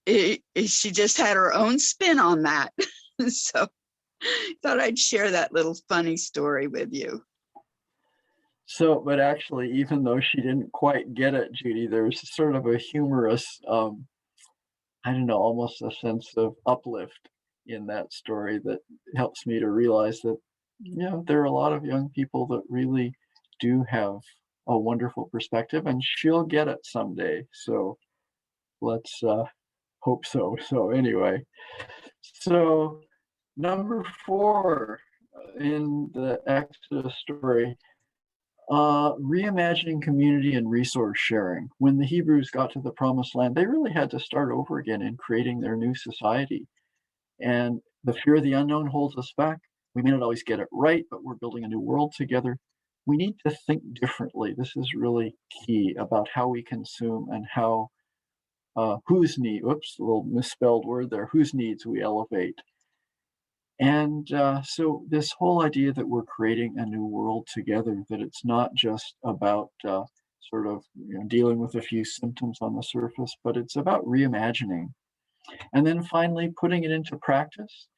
Speaker 3: she just had her own spin on that. So thought I'd share that little funny story with you.
Speaker 2: So, but actually, even though she didn't quite get it, Judy, there's sort of a humorous, I don't know, almost a sense of uplift in that story that helps me to realize that, there are a lot of young people that really do have a wonderful perspective, and she'll get it someday. So let's hope so. So anyway, so number 4 in the Exodus story, reimagining community and resource sharing. When the Hebrews got to the Promised Land, they really had to start over again in creating their new society. And the fear of the unknown holds us back. We may not always get it right, but we're building a new world together. We need to think differently. This is really key about how we consume and how whose need, oops, a little misspelled word there, whose needs we elevate. And so this whole idea that we're creating a new world together, that it's not just about sort of dealing with a few symptoms on the surface, but it's about reimagining. And then finally, putting it into practice.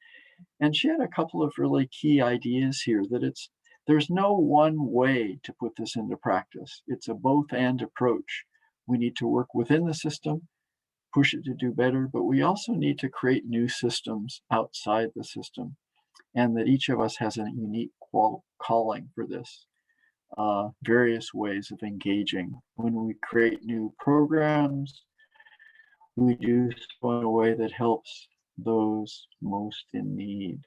Speaker 2: And she had a couple of really key ideas here that there's no one way to put this into practice. It's a both and approach. We need to work within the system, push it to do better, but we also need to create new systems outside the system. and that each of us has a unique calling for this. Various ways of engaging. When we create new programs, we do so in a way that helps those most in need.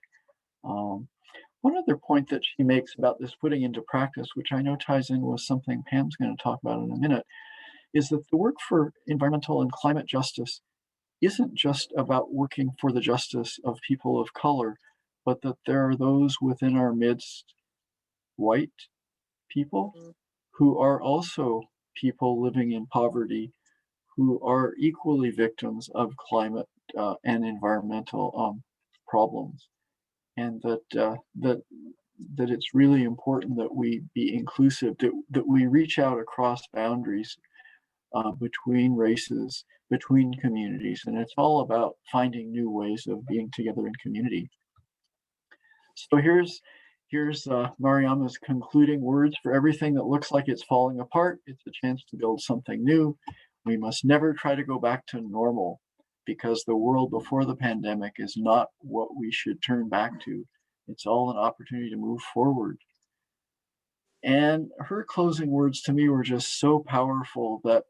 Speaker 2: One other point that she makes about this putting into practice, which I know ties in with something Pam's going to talk about in a minute, is that the work for environmental and climate justice isn't just about working for the justice of people of color, but that there are those within our midst, white people, who are also people living in poverty, who are equally victims of climate and environmental problems, and that it's really important that we be inclusive, that we reach out across boundaries between races, between communities, and it's all about finding new ways of being together in community. So here's Mariama's concluding words: for everything that looks like it's falling apart, it's a chance to build something new. We must never try to go back to normal, because the world before the pandemic is not what we should turn back to. It's all an opportunity to move forward. And her closing words to me were just so powerful, that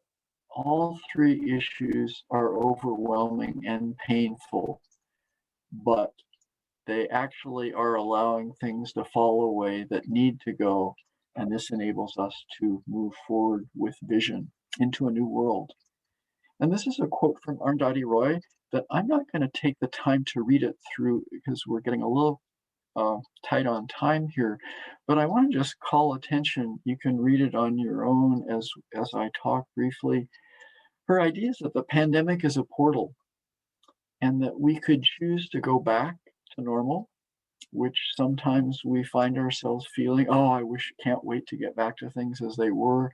Speaker 2: all three issues are overwhelming and painful, but they actually are allowing things to fall away that need to go. And this enables us to move forward with vision into a new world. And this is a quote from Arundhati Roy that I'm not going to take the time to read it through, because we're getting a little tight on time here, but I want to just call attention. You can read it on your own as I talk briefly. Her idea is that the pandemic is a portal, and that we could choose to go back to normal, which sometimes we find ourselves feeling, oh, can't wait to get back to things as they were.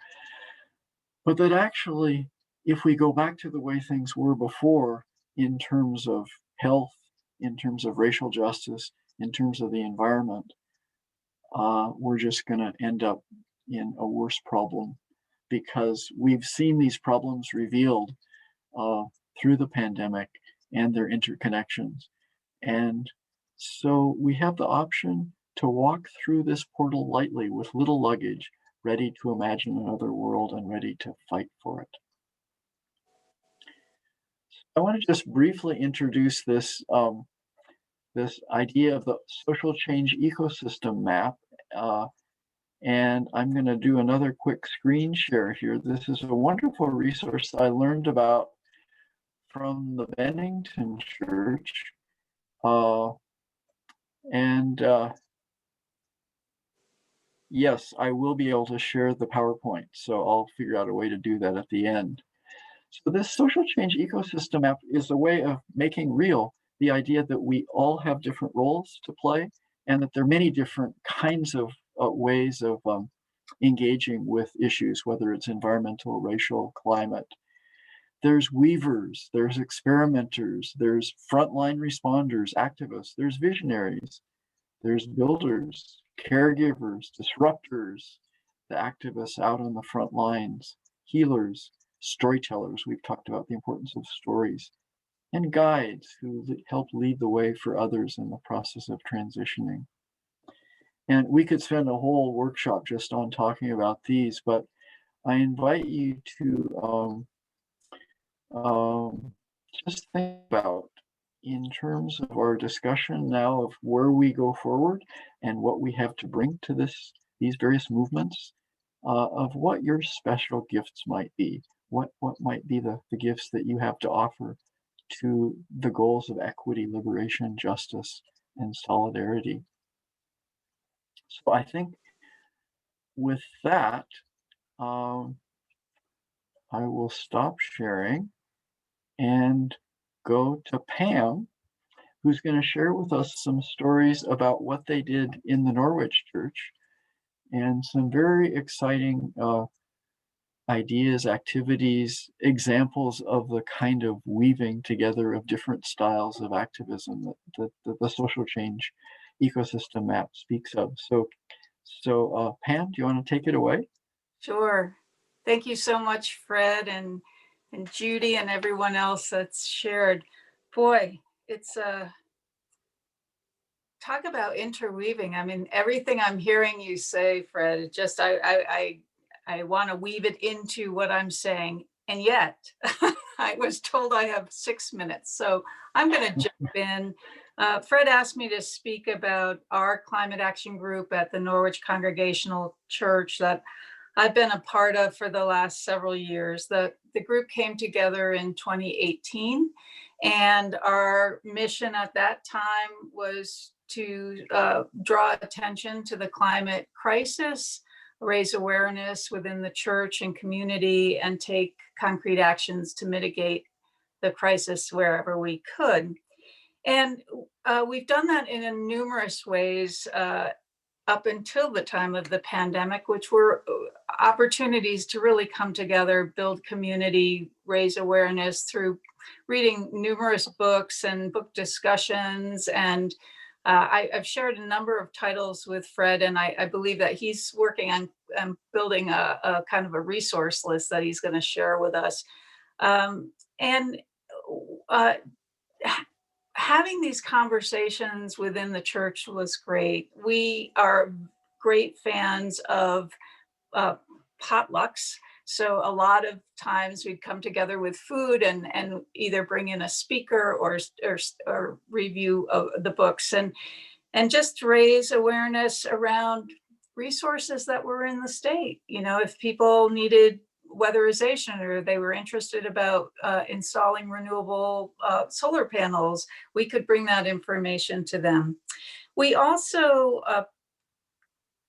Speaker 2: But that actually, if we go back to the way things were before, in terms of health, in terms of racial justice, in terms of the environment, we're just going to end up in a worse problem, because we've seen these problems revealed through the pandemic and their interconnections. And so we have the option to walk through this portal lightly with little luggage, ready to imagine another world and ready to fight for it. I want to just briefly introduce this this idea of the social change ecosystem map. And I'm going to do another quick screen share here. This is a wonderful resource I learned about from the Bennington Church. Yes, I will be able to share the PowerPoint, so I'll figure out a way to do that at the end. So this social change ecosystem map is a way of making real the idea that we all have different roles to play, and that there are many different kinds of ways of engaging with issues, whether it's environmental, racial, climate. There's weavers, there's experimenters, there's frontline responders, activists, there's visionaries, there's builders, caregivers, disruptors, the activists out on the front lines, healers, storytellers. We've talked about the importance of stories, and guides who help lead the way for others in the process of transitioning. And we could spend a whole workshop just on talking about these, but I invite you to just think about, in terms of our discussion now of where we go forward and what we have to bring to these various movements, of what your special gifts might be, what might be the gifts that you have to offer to the goals of equity, liberation, justice, and solidarity. So I think with that, I will stop sharing and go to Pam, who's going to share with us some stories about what they did in the Norwich Church, and some very exciting ideas, activities, examples of the kind of weaving together of different styles of activism that the social change ecosystem map speaks of. So Pam, do you want to take it away?
Speaker 10: Sure. Thank you so much, Fred and Judy and everyone else that's shared. Boy, it's talk about interweaving. I mean, everything I'm hearing you say, Fred, it just I want to weave it into what I'm saying. And yet I was told I have 6 minutes. So I'm going to jump in. Fred asked me to speak about our climate action group at the Norwich Congregational Church that I've been a part of for the last several years. The group came together in 2018, and our mission at that time was to draw attention to the climate crisis, raise awareness within the church and community, and take concrete actions to mitigate the crisis wherever we could. And we've done that in numerous ways up until the time of the pandemic, which were opportunities to really come together, build community, raise awareness through reading numerous books and book discussions. And I've shared a number of titles with Fred, and I believe that he's working on building a kind of a resource list that he's going to share with us. Having these conversations within the church was great. We are great fans of potlucks. So a lot of times we'd come together with food and either bring in a speaker or review the books and just raise awareness around resources that were in the state. You know, if people needed weatherization or they were interested about installing renewable solar panels, we could bring that information to them. We also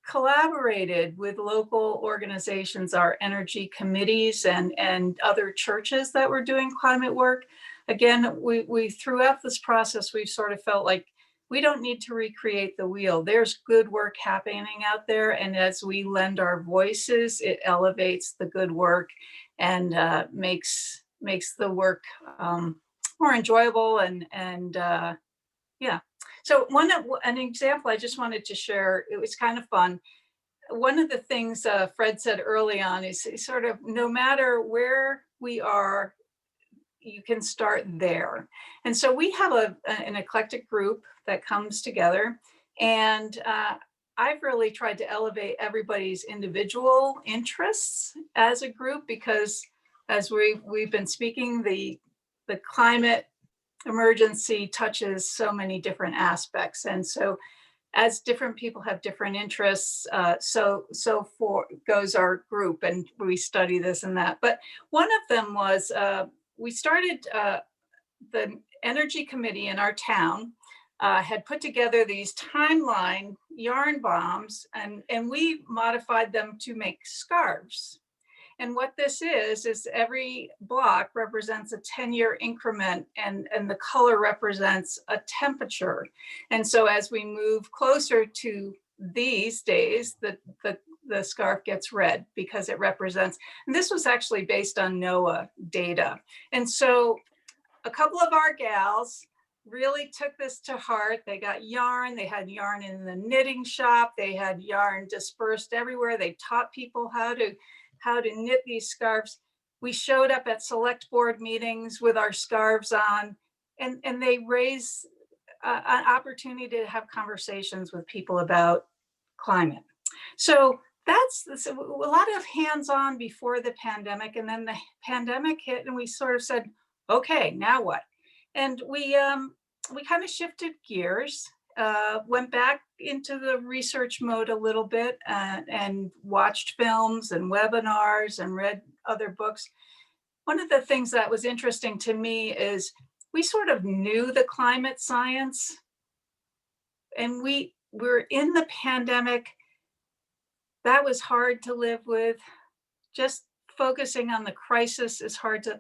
Speaker 10: collaborated with local organizations, our energy committees and other churches that were doing climate work. Again, we throughout this process, we've sort of felt like we don't need to recreate the wheel. There's good work happening out there. And as we lend our voices, it elevates the good work and makes the work more enjoyable and yeah. So an example I just wanted to share, it was kind of fun. One of the things Fred said early on is sort of no matter where we are, you can start there. And so we have an eclectic group that comes together, and I've really tried to elevate everybody's individual interests as a group, because as we've been speaking, the climate emergency touches so many different aspects. And so as different people have different interests, so goes our group, and we study this and that. But one of them was, we started the energy committee in our town had put together these timeline yarn bombs, and we modified them to make scarves. And what this is every block represents a 10-year increment, and the color represents a temperature. And so as we move closer to these days, the scarf gets red because it represents, and this was actually based on NOAA data. And so a couple of our gals really took this to heart. They got yarn, they had yarn in the knitting shop, they had yarn dispersed everywhere. They taught people how to knit these scarves. We showed up at select board meetings with our scarves on, and they raise an opportunity to have conversations with people about climate. So that's a lot of hands-on before the pandemic, and then the pandemic hit, and we sort of said, okay, now what? And we kind of shifted gears, went back into the research mode a little bit, and watched films and webinars and read other books. One of the things that was interesting to me is we sort of knew the climate science, and we were in the pandemic. That was hard to live with. Just focusing on the crisis is hard to,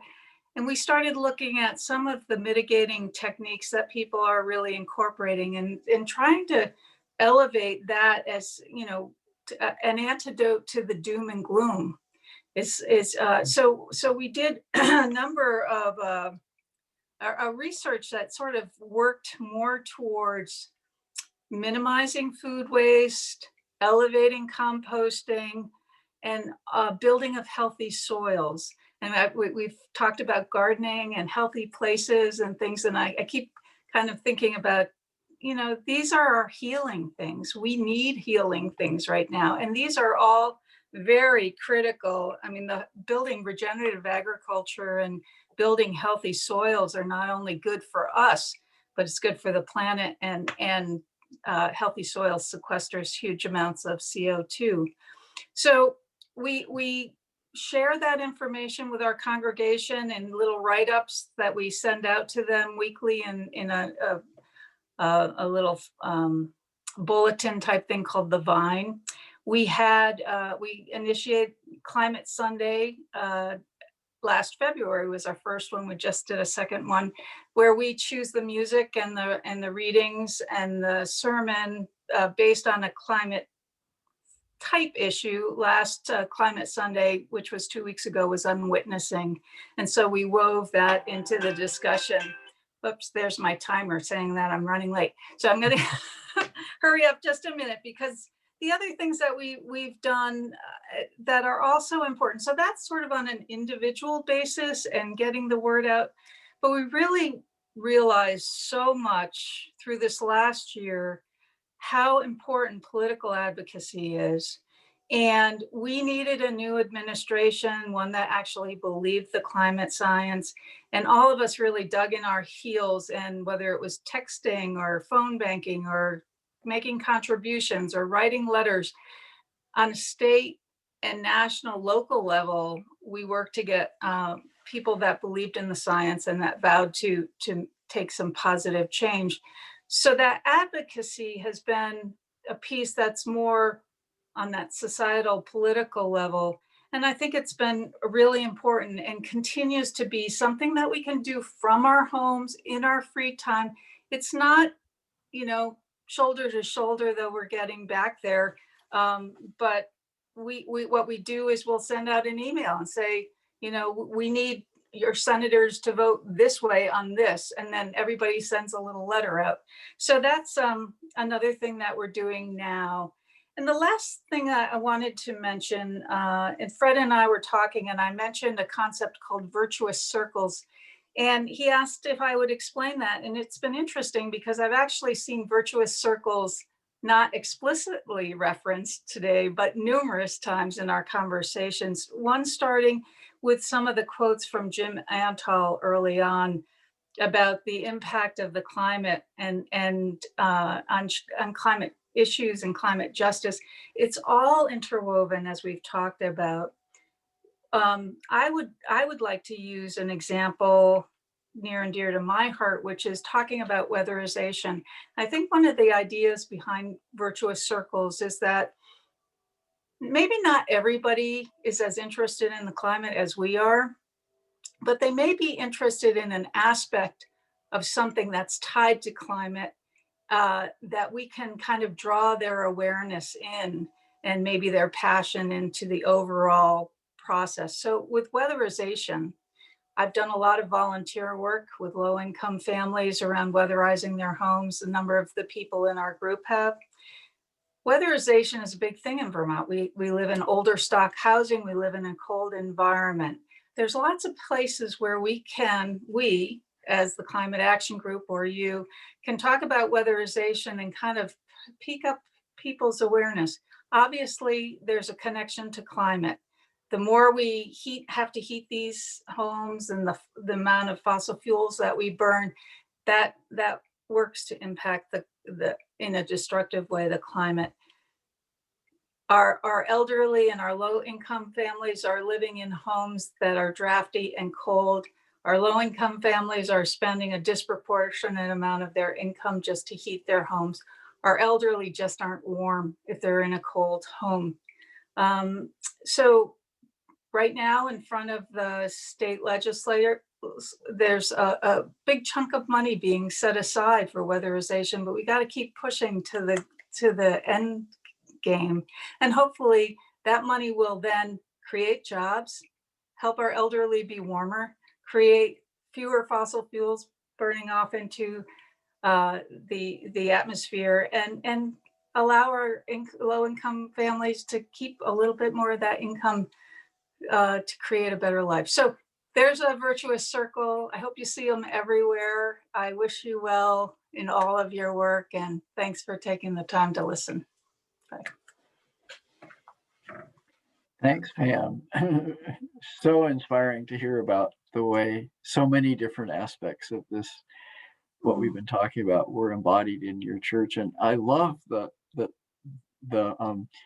Speaker 10: and we started looking at some of the mitigating techniques that people are really incorporating, and trying to elevate that as, you know, an antidote to the doom and gloom. So we did a number of research that sort of worked more towards minimizing food waste, elevating composting, and building of healthy soils. And we've talked about gardening and healthy places and things. And I keep kind of thinking about you know, these are our healing things. We need healing things right now. And these are all very critical. I mean, the building regenerative agriculture and building healthy soils are not only good for us, but it's good for the planet, and healthy soil sequesters huge amounts of CO2. So we share that information with our congregation in little write-ups that we send out to them weekly in a little bulletin type thing called the Vine. We initiated Climate Sunday last February was our first one. We just did a second one where we choose the music and the readings and the sermon based on a climate type issue. Last Climate Sunday, which was 2 weeks ago, was on witnessing. And so we wove that into the discussion. Oops, there's my timer saying that I'm running late. So I'm going to hurry up just a minute, because the other things that we've done that are also important. So that's sort of on an individual basis and getting the word out. But we really realized so much through this last year how important political advocacy is. And we needed a new administration, one that actually believed the climate science. And all of us really dug in our heels, and whether it was texting or phone banking or making contributions or writing letters on a state and national, local level, we worked to get people that believed in the science and that vowed to take some positive change. So that advocacy has been a piece that's more on that societal political level. And I think it's been really important and continues to be something that we can do from our homes in our free time. It's not, you know, shoulder to shoulder, though we're getting back there. But what we do is we'll send out an email and say, you know, we need your senators to vote this way on this, and then everybody sends a little letter out. So that's another thing that we're doing now. And the last thing I wanted to mention, and Fred and I were talking, and I mentioned a concept called virtuous circles. And he asked if I would explain that. And it's been interesting because I've actually seen virtuous circles not explicitly referenced today, but numerous times in our conversations. One starting with some of the quotes from Jim Antal early on about the impact of the climate and on climate issues and climate justice. It's all interwoven, as we've talked about. I would like to use an example near and dear to my heart, which is talking about weatherization. I think one of the ideas behind virtuous circles is that maybe not everybody is as interested in the climate as we are, but they may be interested in an aspect of something that's tied to climate that we can kind of draw their awareness in, and maybe their passion into the overall process. So with weatherization, I've done a lot of volunteer work with low-income families around weatherizing their homes. A number of the people in our group have. Weatherization is a big thing in Vermont. We live in older stock housing. We live in a cold environment. There's lots of places where we, as the Climate Action Group or you, can talk about weatherization and kind of pick up people's awareness. Obviously, there's a connection to climate. The more we have to heat these homes and the amount of fossil fuels that we burn, that works to impact the in a destructive way the climate. Our elderly and our low-income families are living in homes that are drafty and cold. Our low-income families are spending a disproportionate amount of their income just to heat their homes. Our elderly just aren't warm if they're in a cold home. So right now, in front of the state legislature, there's a big chunk of money being set aside for weatherization, but we got to keep pushing to the end game. And hopefully that money will then create jobs, help our elderly be warmer, create fewer fossil fuels burning off into the atmosphere, and allow our low-income families to keep a little bit more of that income to create a better life. So there's a virtuous circle. I hope you see them everywhere. I wish you well in all of your work, and thanks for taking the time to listen. Bye.
Speaker 2: Thanks, Pam. So inspiring to hear about the way so many different aspects of this, what we've been talking about, were embodied in your church. And I love the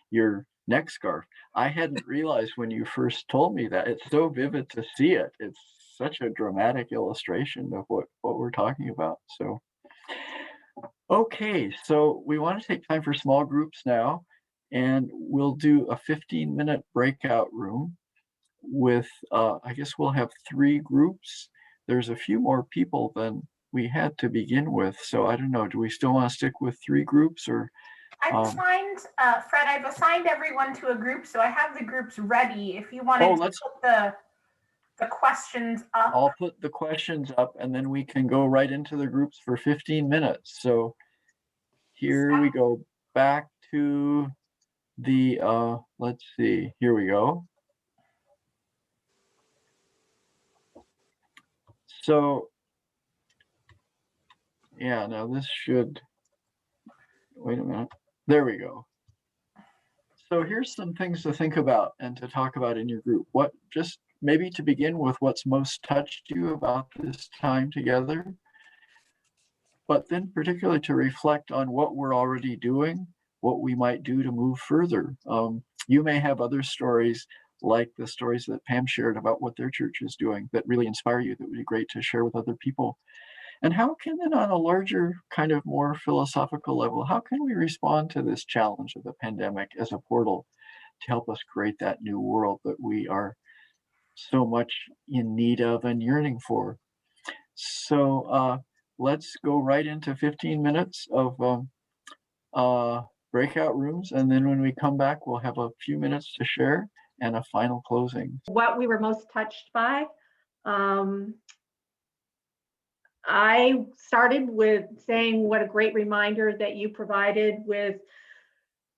Speaker 2: your neck scarf. I hadn't realized when you first told me that. It's so vivid to see it. It's such a dramatic illustration of what we're talking about. So, okay, so we want to take time for small groups now, and we'll do a 15-minute breakout room with, I guess we'll have 3 groups. There's a few more people than we had to begin with. So I don't know, do we still want to stick with 3 groups, or?
Speaker 1: I've assigned, Fred, I've assigned everyone to a group, so I have the groups ready. If you wanted to put the questions up.
Speaker 2: I'll put the questions up, and then we can go right into the groups for 15 minutes. So here we go, back to the, let's see, here we go. So, yeah, now this should, wait a minute, there we go. So here's some things to think about and to talk about in your group. What, just maybe to begin with, what's most touched you about this time together, but then particularly to reflect on what we're already doing, what we might do to move further. You may have other stories like the stories that Pam shared about what their church is doing that really inspire you, that would be great to share with other people. And how can then, on a larger kind of more philosophical level, how can we respond to this challenge of the pandemic as a portal to help us create that new world that we are so much in need of and yearning for? So let's go right into 15 minutes of breakout rooms. And then when we come back, we'll have a few minutes to share and a final closing.
Speaker 5: What we were most touched by. I started with saying what a great reminder that you provided with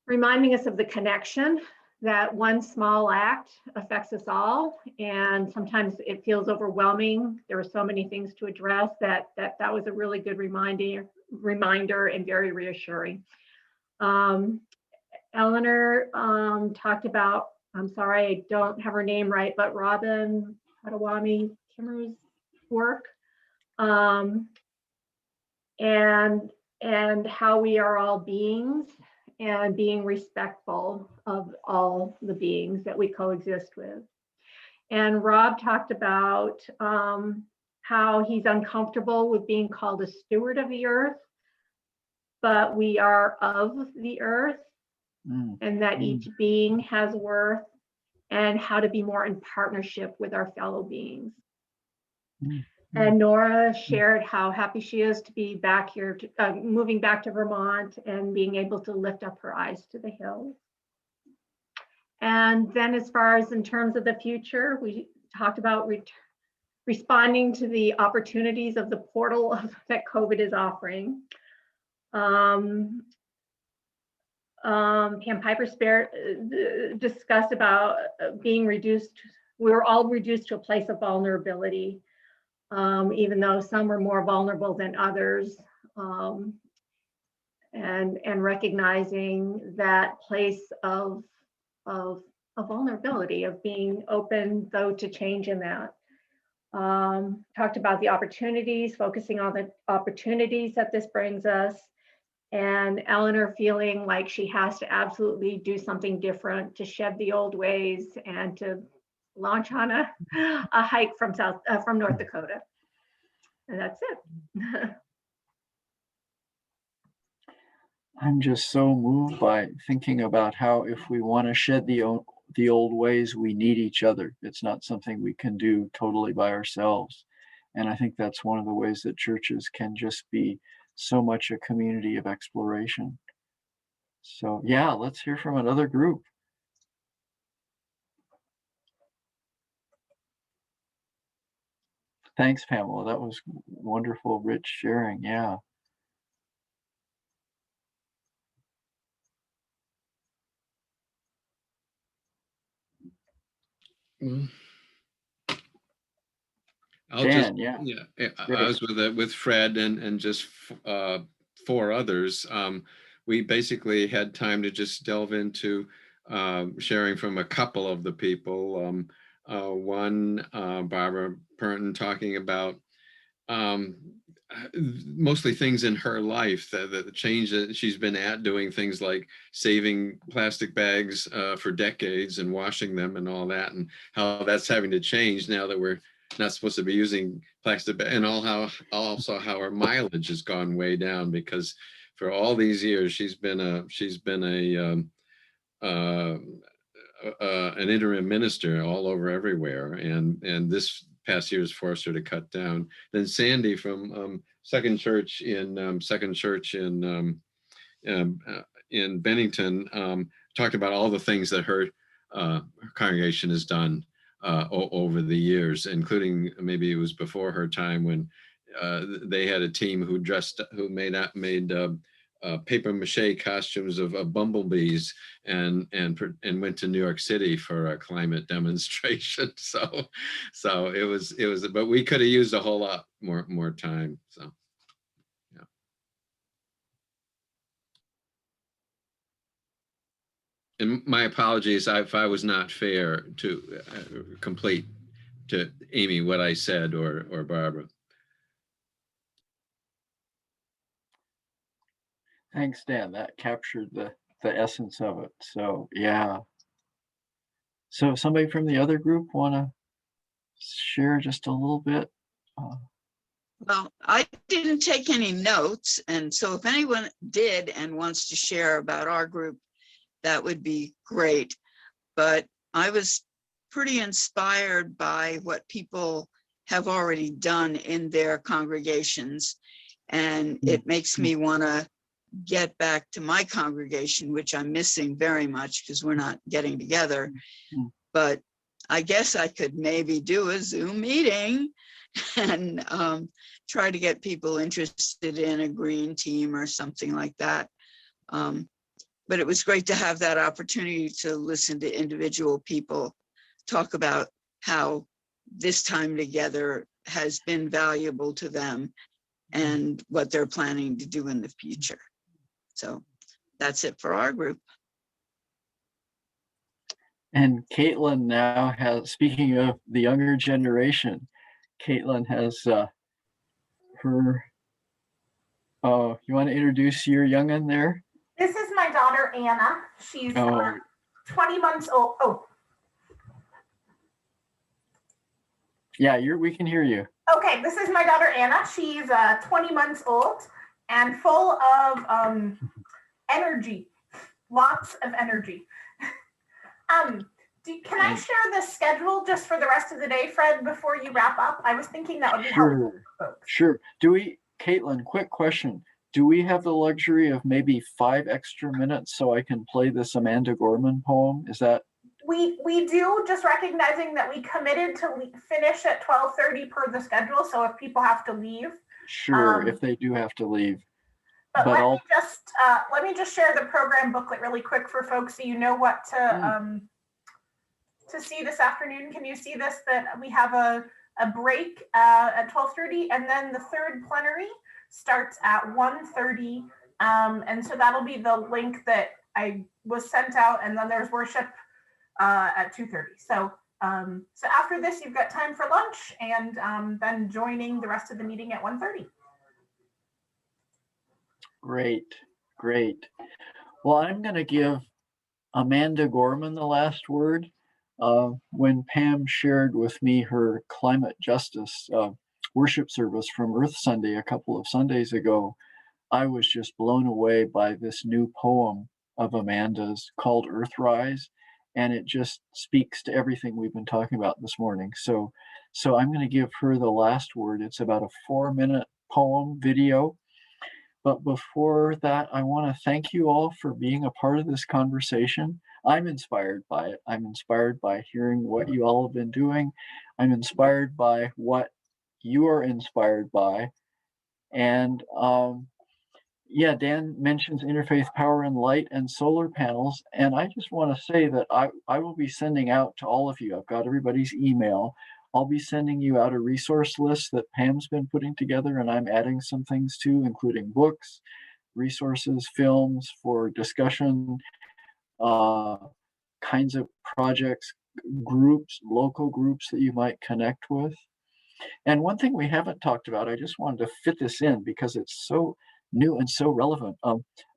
Speaker 5: reminding us of the connection, that one small act affects us all. And sometimes it feels overwhelming. There are so many things to address that was a really good reminder and very reassuring. Eleanor talked about, I'm sorry, I don't have her name right, but Robin Padawami Kimmer's work. And how we are all beings and being respectful of all the beings that we coexist with. And Rob talked about how he's uncomfortable with being called a steward of the earth, but we are of the earth, and that each being has worth, and how to be more in partnership with our fellow beings. And Nora shared how happy she is to be back here, moving back to Vermont and being able to lift up her eyes to the hills. And then as far as in terms of the future, we talked about responding to the opportunities of the portal that COVID is offering. Pam Piper discussed about being reduced. We were all reduced to a place of vulnerability. Even though some are more vulnerable than others, and recognizing that place of vulnerability, of being open though to change in that. Talked about the opportunities, focusing on the opportunities that this brings us, and Eleanor feeling like she has to absolutely do something different to shed the old ways and to launch on a hike from North Dakota. And that's it.
Speaker 2: I'm just so moved by thinking about how if we want to shed the old ways, we need each other. It's not something we can do totally by ourselves. And I think that's one of the ways that churches can just be so much a community of exploration. So yeah, let's hear from another group. Thanks, Pamela. That was wonderful, rich sharing. Yeah. Dan, yeah.
Speaker 11: I
Speaker 2: Great.
Speaker 11: was with Fred and just four others. We basically had time to just delve into sharing from a couple of the people. One, Barbara Pernton, talking about mostly things in her life, that the change that she's been at, doing things like saving plastic bags for decades and washing them and all that, and how that's having to change now that we're not supposed to be using plastic, and also how her mileage has gone way down, because for all these years she's been an interim minister all over everywhere, and this past year has forced her to cut down. Then Sandy from Second Church in Bennington talked about all the things that her congregation has done over the years, including, maybe it was before her time, when they had a team who made paper mache costumes of bumblebees and went to New York City for a climate demonstration. So it was, but we could have used a whole lot more time. So yeah. And my apologies if I was not fair to complete to Amy what I said, or Barbara.
Speaker 2: Thanks, Dan. That captured the essence of it. So yeah. So somebody from the other group want to share just a little bit?
Speaker 3: Well, I didn't take any notes, and so if anyone did and wants to share about our group, that would be great. But I was pretty inspired by what people have already done in their congregations, and it makes me want to get back to my congregation, which I'm missing very much because we're not getting together. But I guess I could maybe do a Zoom meeting and try to get people interested in a green team or something like that. But it was great to have that opportunity to listen to individual people talk about how this time together has been valuable to them and what they're planning to do in the future. So that's it for our group.
Speaker 2: And Caitlin now has, speaking of the younger generation, Caitlin has her, you want to introduce your young'un there?
Speaker 1: This is my daughter, Anna. She's 20 months old. Oh.
Speaker 2: Yeah, we can hear you.
Speaker 1: Okay, this is my daughter, Anna. She's 20 months old and full of energy, lots of energy. Can I share the schedule just for the rest of the day, Fred, before you wrap up? I was thinking that would be helpful for folks.
Speaker 2: Sure. Caitlin, quick question. Do we have the luxury of maybe 5 extra minutes so I can play this Amanda Gorman poem? Is that?
Speaker 1: We do, just recognizing that we committed to finish at 12:30 per the schedule. So if people have to leave.
Speaker 2: Sure, if they do have to leave.
Speaker 1: But let me just share the program booklet really quick for folks so you know what to see this afternoon. Can you see this, that we have a break at 12:30, and then the third plenary starts at 1:30, and so that'll be the link that I was sent out, and then there's worship at 2:30. So after this, you've got time for lunch, and then joining the rest of the meeting at 1:30.
Speaker 2: Great. Well, I'm going to give Amanda Gorman the last word. When Pam shared with me her climate justice worship service from Earth Sunday a couple of Sundays ago, I was just blown away by this new poem of Amanda's called Earthrise, and it just speaks to everything we've been talking about this morning. So I'm going to give her the last word. It's about a 4-minute poem video. But before that, I want to thank you all for being a part of this conversation. I'm inspired by it. I'm inspired by hearing what you all have been doing. I'm inspired by what you are inspired by. And Dan mentions interfaith power and light and solar panels. And I just want to say that I will be sending out to all of you, I've got everybody's email, I'll be sending you out a resource list that Pam's been putting together, and I'm adding some things too, including books, resources, films for discussion, uh, kinds of projects, groups, local groups that you might connect with. And one thing we haven't talked about, I just wanted to fit this in because it's so new and so relevant.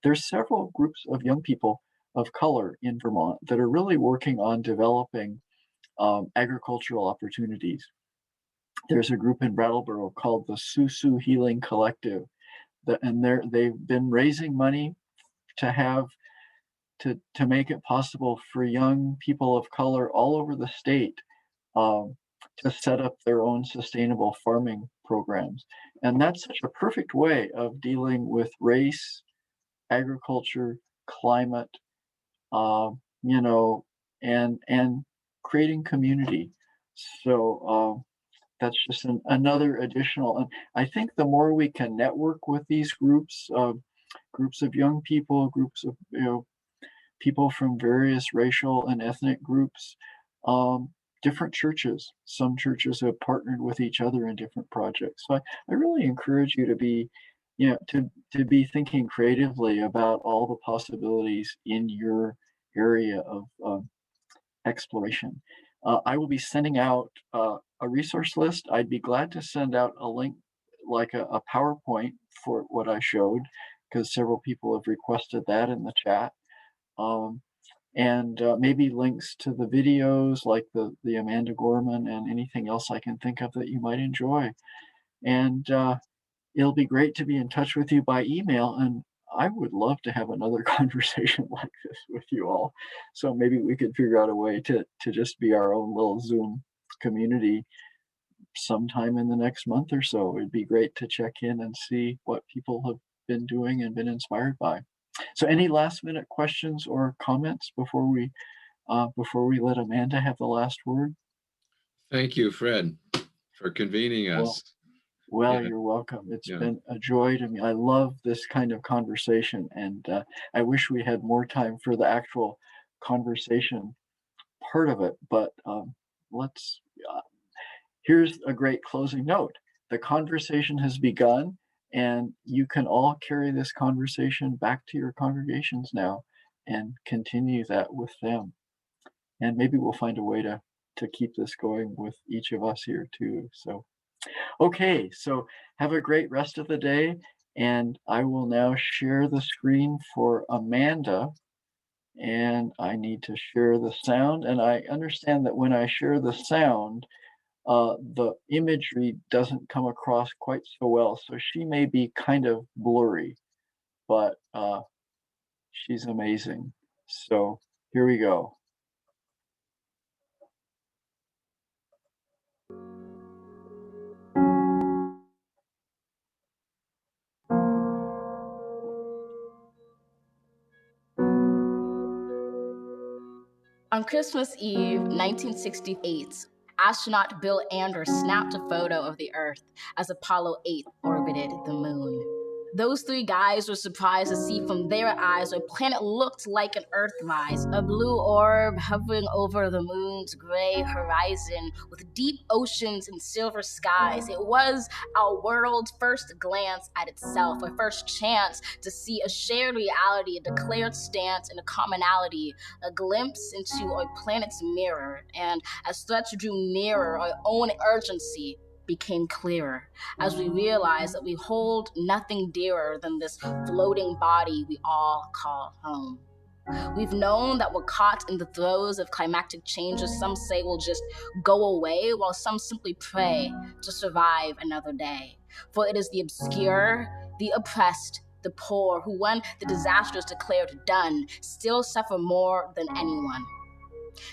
Speaker 2: There's several groups of young people of color in Vermont that are really working on developing agricultural opportunities. There's a group in Brattleboro called the Susu Healing Collective, and they've been raising money to have to make it possible for young people of color all over the state to set up their own sustainable farming programs. And that's such a perfect way of dealing with race, agriculture, climate, you know, and creating community. So that's just another additional. And I think the more we can network with these groups, groups of young people, groups of people from various racial and ethnic groups, different churches. Some churches have partnered with each other in different projects. So I really encourage you to be, to be thinking creatively about all the possibilities in your area of exploration. I will be sending out a resource list. I'd be glad to send out a link, like a PowerPoint for what I showed, because several people have requested that in the chat. And maybe links to the videos like the Amanda Gorman and anything else I can think of that you might enjoy. And it'll be great to be in touch with you by email. And I would love to have another conversation like this with you all. So maybe we could figure out a way to just be our own little Zoom community sometime in the next month or so. It'd be great to check in and see what people have been doing and been inspired by. So any last minute questions or comments before we let Amanda have the last word?
Speaker 11: Thank you, Fred, for convening us.
Speaker 2: Well,
Speaker 11: Yeah.
Speaker 2: you're welcome. It's
Speaker 11: Yeah.
Speaker 2: been a joy to me. I love this kind of conversation, and I wish we had more time for the actual conversation part of it. But let's. Here's a great closing note. The conversation has begun, and you can all carry this conversation back to your congregations now and continue that with them. And maybe we'll find a way to keep this going with each of us here too. So, okay, so have a great rest of the day. And I will now share the screen for Amanda. And I need to share the sound. And I understand that when I share the sound, the imagery doesn't come across quite so well. So she may be kind of blurry, but she's amazing. So here we go.
Speaker 12: On Christmas Eve, 1968, astronaut Bill Anders snapped a photo of the Earth as Apollo 8 orbited the moon. Those three guys were surprised to see from their eyes what planet looked like an Earthrise, a blue orb hovering over the moon's gray horizon with deep oceans and silver skies. It was our world's first glance at itself, a first chance to see a shared reality, a declared stance, and a commonality, a glimpse into our planet's mirror. And as threats drew nearer, our own urgency became clearer as we realized that we hold nothing dearer than this floating body we all call home. We've known that we're caught in the throes of climactic changes some say will just go away, while some simply pray to survive another day. For it is the obscure, the oppressed, the poor who, when the disaster is declared done, still suffer more than anyone.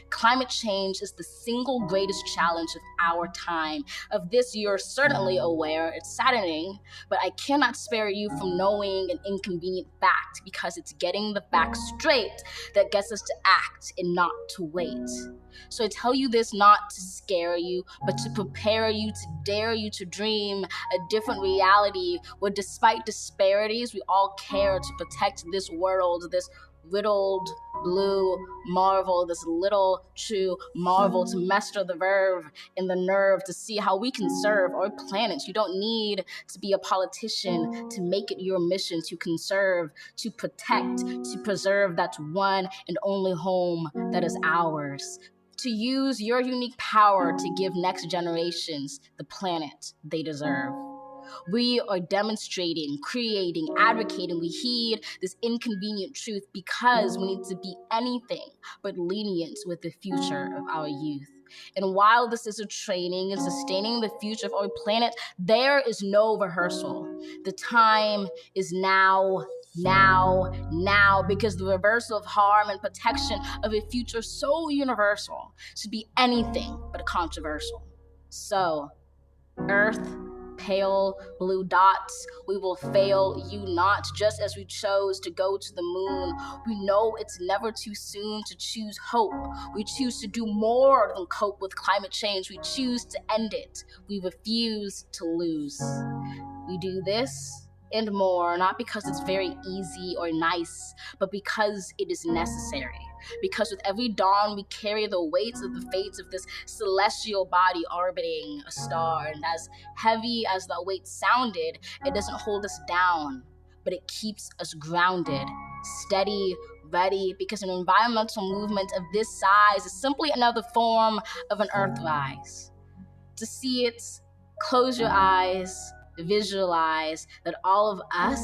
Speaker 12: Climate change is the single greatest challenge of our time. Of this, you're certainly aware. It's saddening, but I cannot spare you from knowing an inconvenient fact, because it's getting the facts straight that gets us to act and not to wait. So I tell you this not to scare you, but to prepare you, to dare you to dream a different reality where, despite disparities, we all care to protect this world, this riddled, blue marvel, this little true marvel to master the verve and the nerve to see how we can serve our planet. You don't need to be a politician to make it your mission to conserve, to protect, to preserve that one and only home that is ours. To use your unique power to give next generations the planet they deserve. We are demonstrating, creating, advocating. We heed this inconvenient truth because we need to be anything but lenient with the future of our youth. And while this is a training in sustaining the future of our planet, there is no rehearsal. The time is now, because the reversal of harm and protection of a future so universal should be anything but controversial. So, Earth, pale blue dots, we will fail you not, just as we chose to go to the moon. We know it's never too soon to choose hope. We choose to do more than cope with climate change. We choose to end it. We refuse to lose. We do this and more, not because it's very easy or nice, but because it is necessary. Because with every dawn, we carry the weight of the fates of this celestial body orbiting a star. And as heavy as that weight sounded, it doesn't hold us down, but it keeps us grounded, steady, ready, because an environmental movement of this size is simply another form of an Earthrise. To see it, close your eyes, visualize that all of us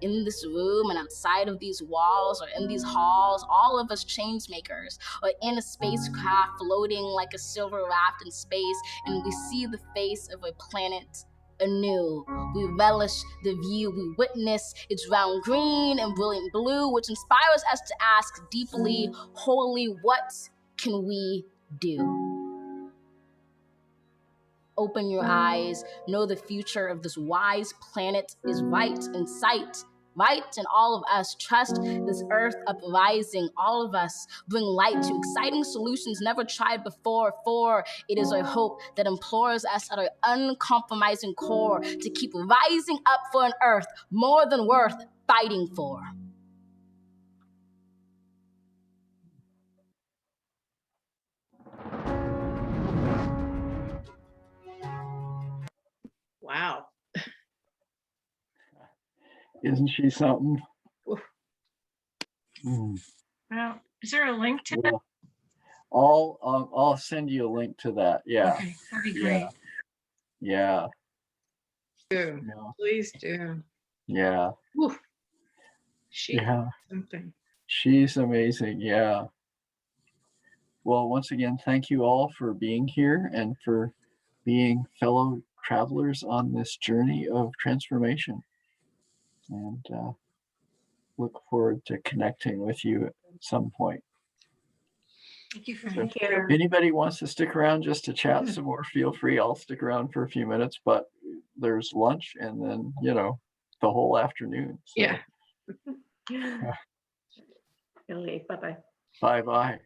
Speaker 12: in this room and outside of these walls or in these halls, all of us change makers, or in a spacecraft floating like a silver raft in space, and we see the face of a planet anew. We relish the view, we witness its round green and brilliant blue, which inspires us to ask deeply, wholly, what can we do? Open your eyes, know the future of this wise planet is right in sight, right in all of us. Trust this earth uprising, all of us bring light to exciting solutions never tried before, for it is our hope that implores us at our uncompromising core to keep rising up for an earth more than worth fighting for.
Speaker 7: Wow.
Speaker 2: Isn't she something?
Speaker 1: Well, is there a link to that?
Speaker 2: Well, I'll send you a link to that. Yeah.
Speaker 1: Okay, that'd be great.
Speaker 2: Yeah.
Speaker 7: Do.
Speaker 2: Yeah.
Speaker 7: Please do.
Speaker 2: Yeah.
Speaker 7: Oof. She's
Speaker 2: Yeah.
Speaker 7: something.
Speaker 2: She's amazing. Yeah. Well, once again, thank you all for being here and for being fellow travelers on this journey of transformation. And look forward to connecting with you at some point.
Speaker 1: Thank you for
Speaker 2: So
Speaker 1: here.
Speaker 2: if anybody wants to stick around just to chat some more, feel free. I'll stick around for a few minutes, but there's lunch and then, the whole afternoon. So,
Speaker 7: Yeah.
Speaker 5: Bye-bye.
Speaker 2: Bye-bye.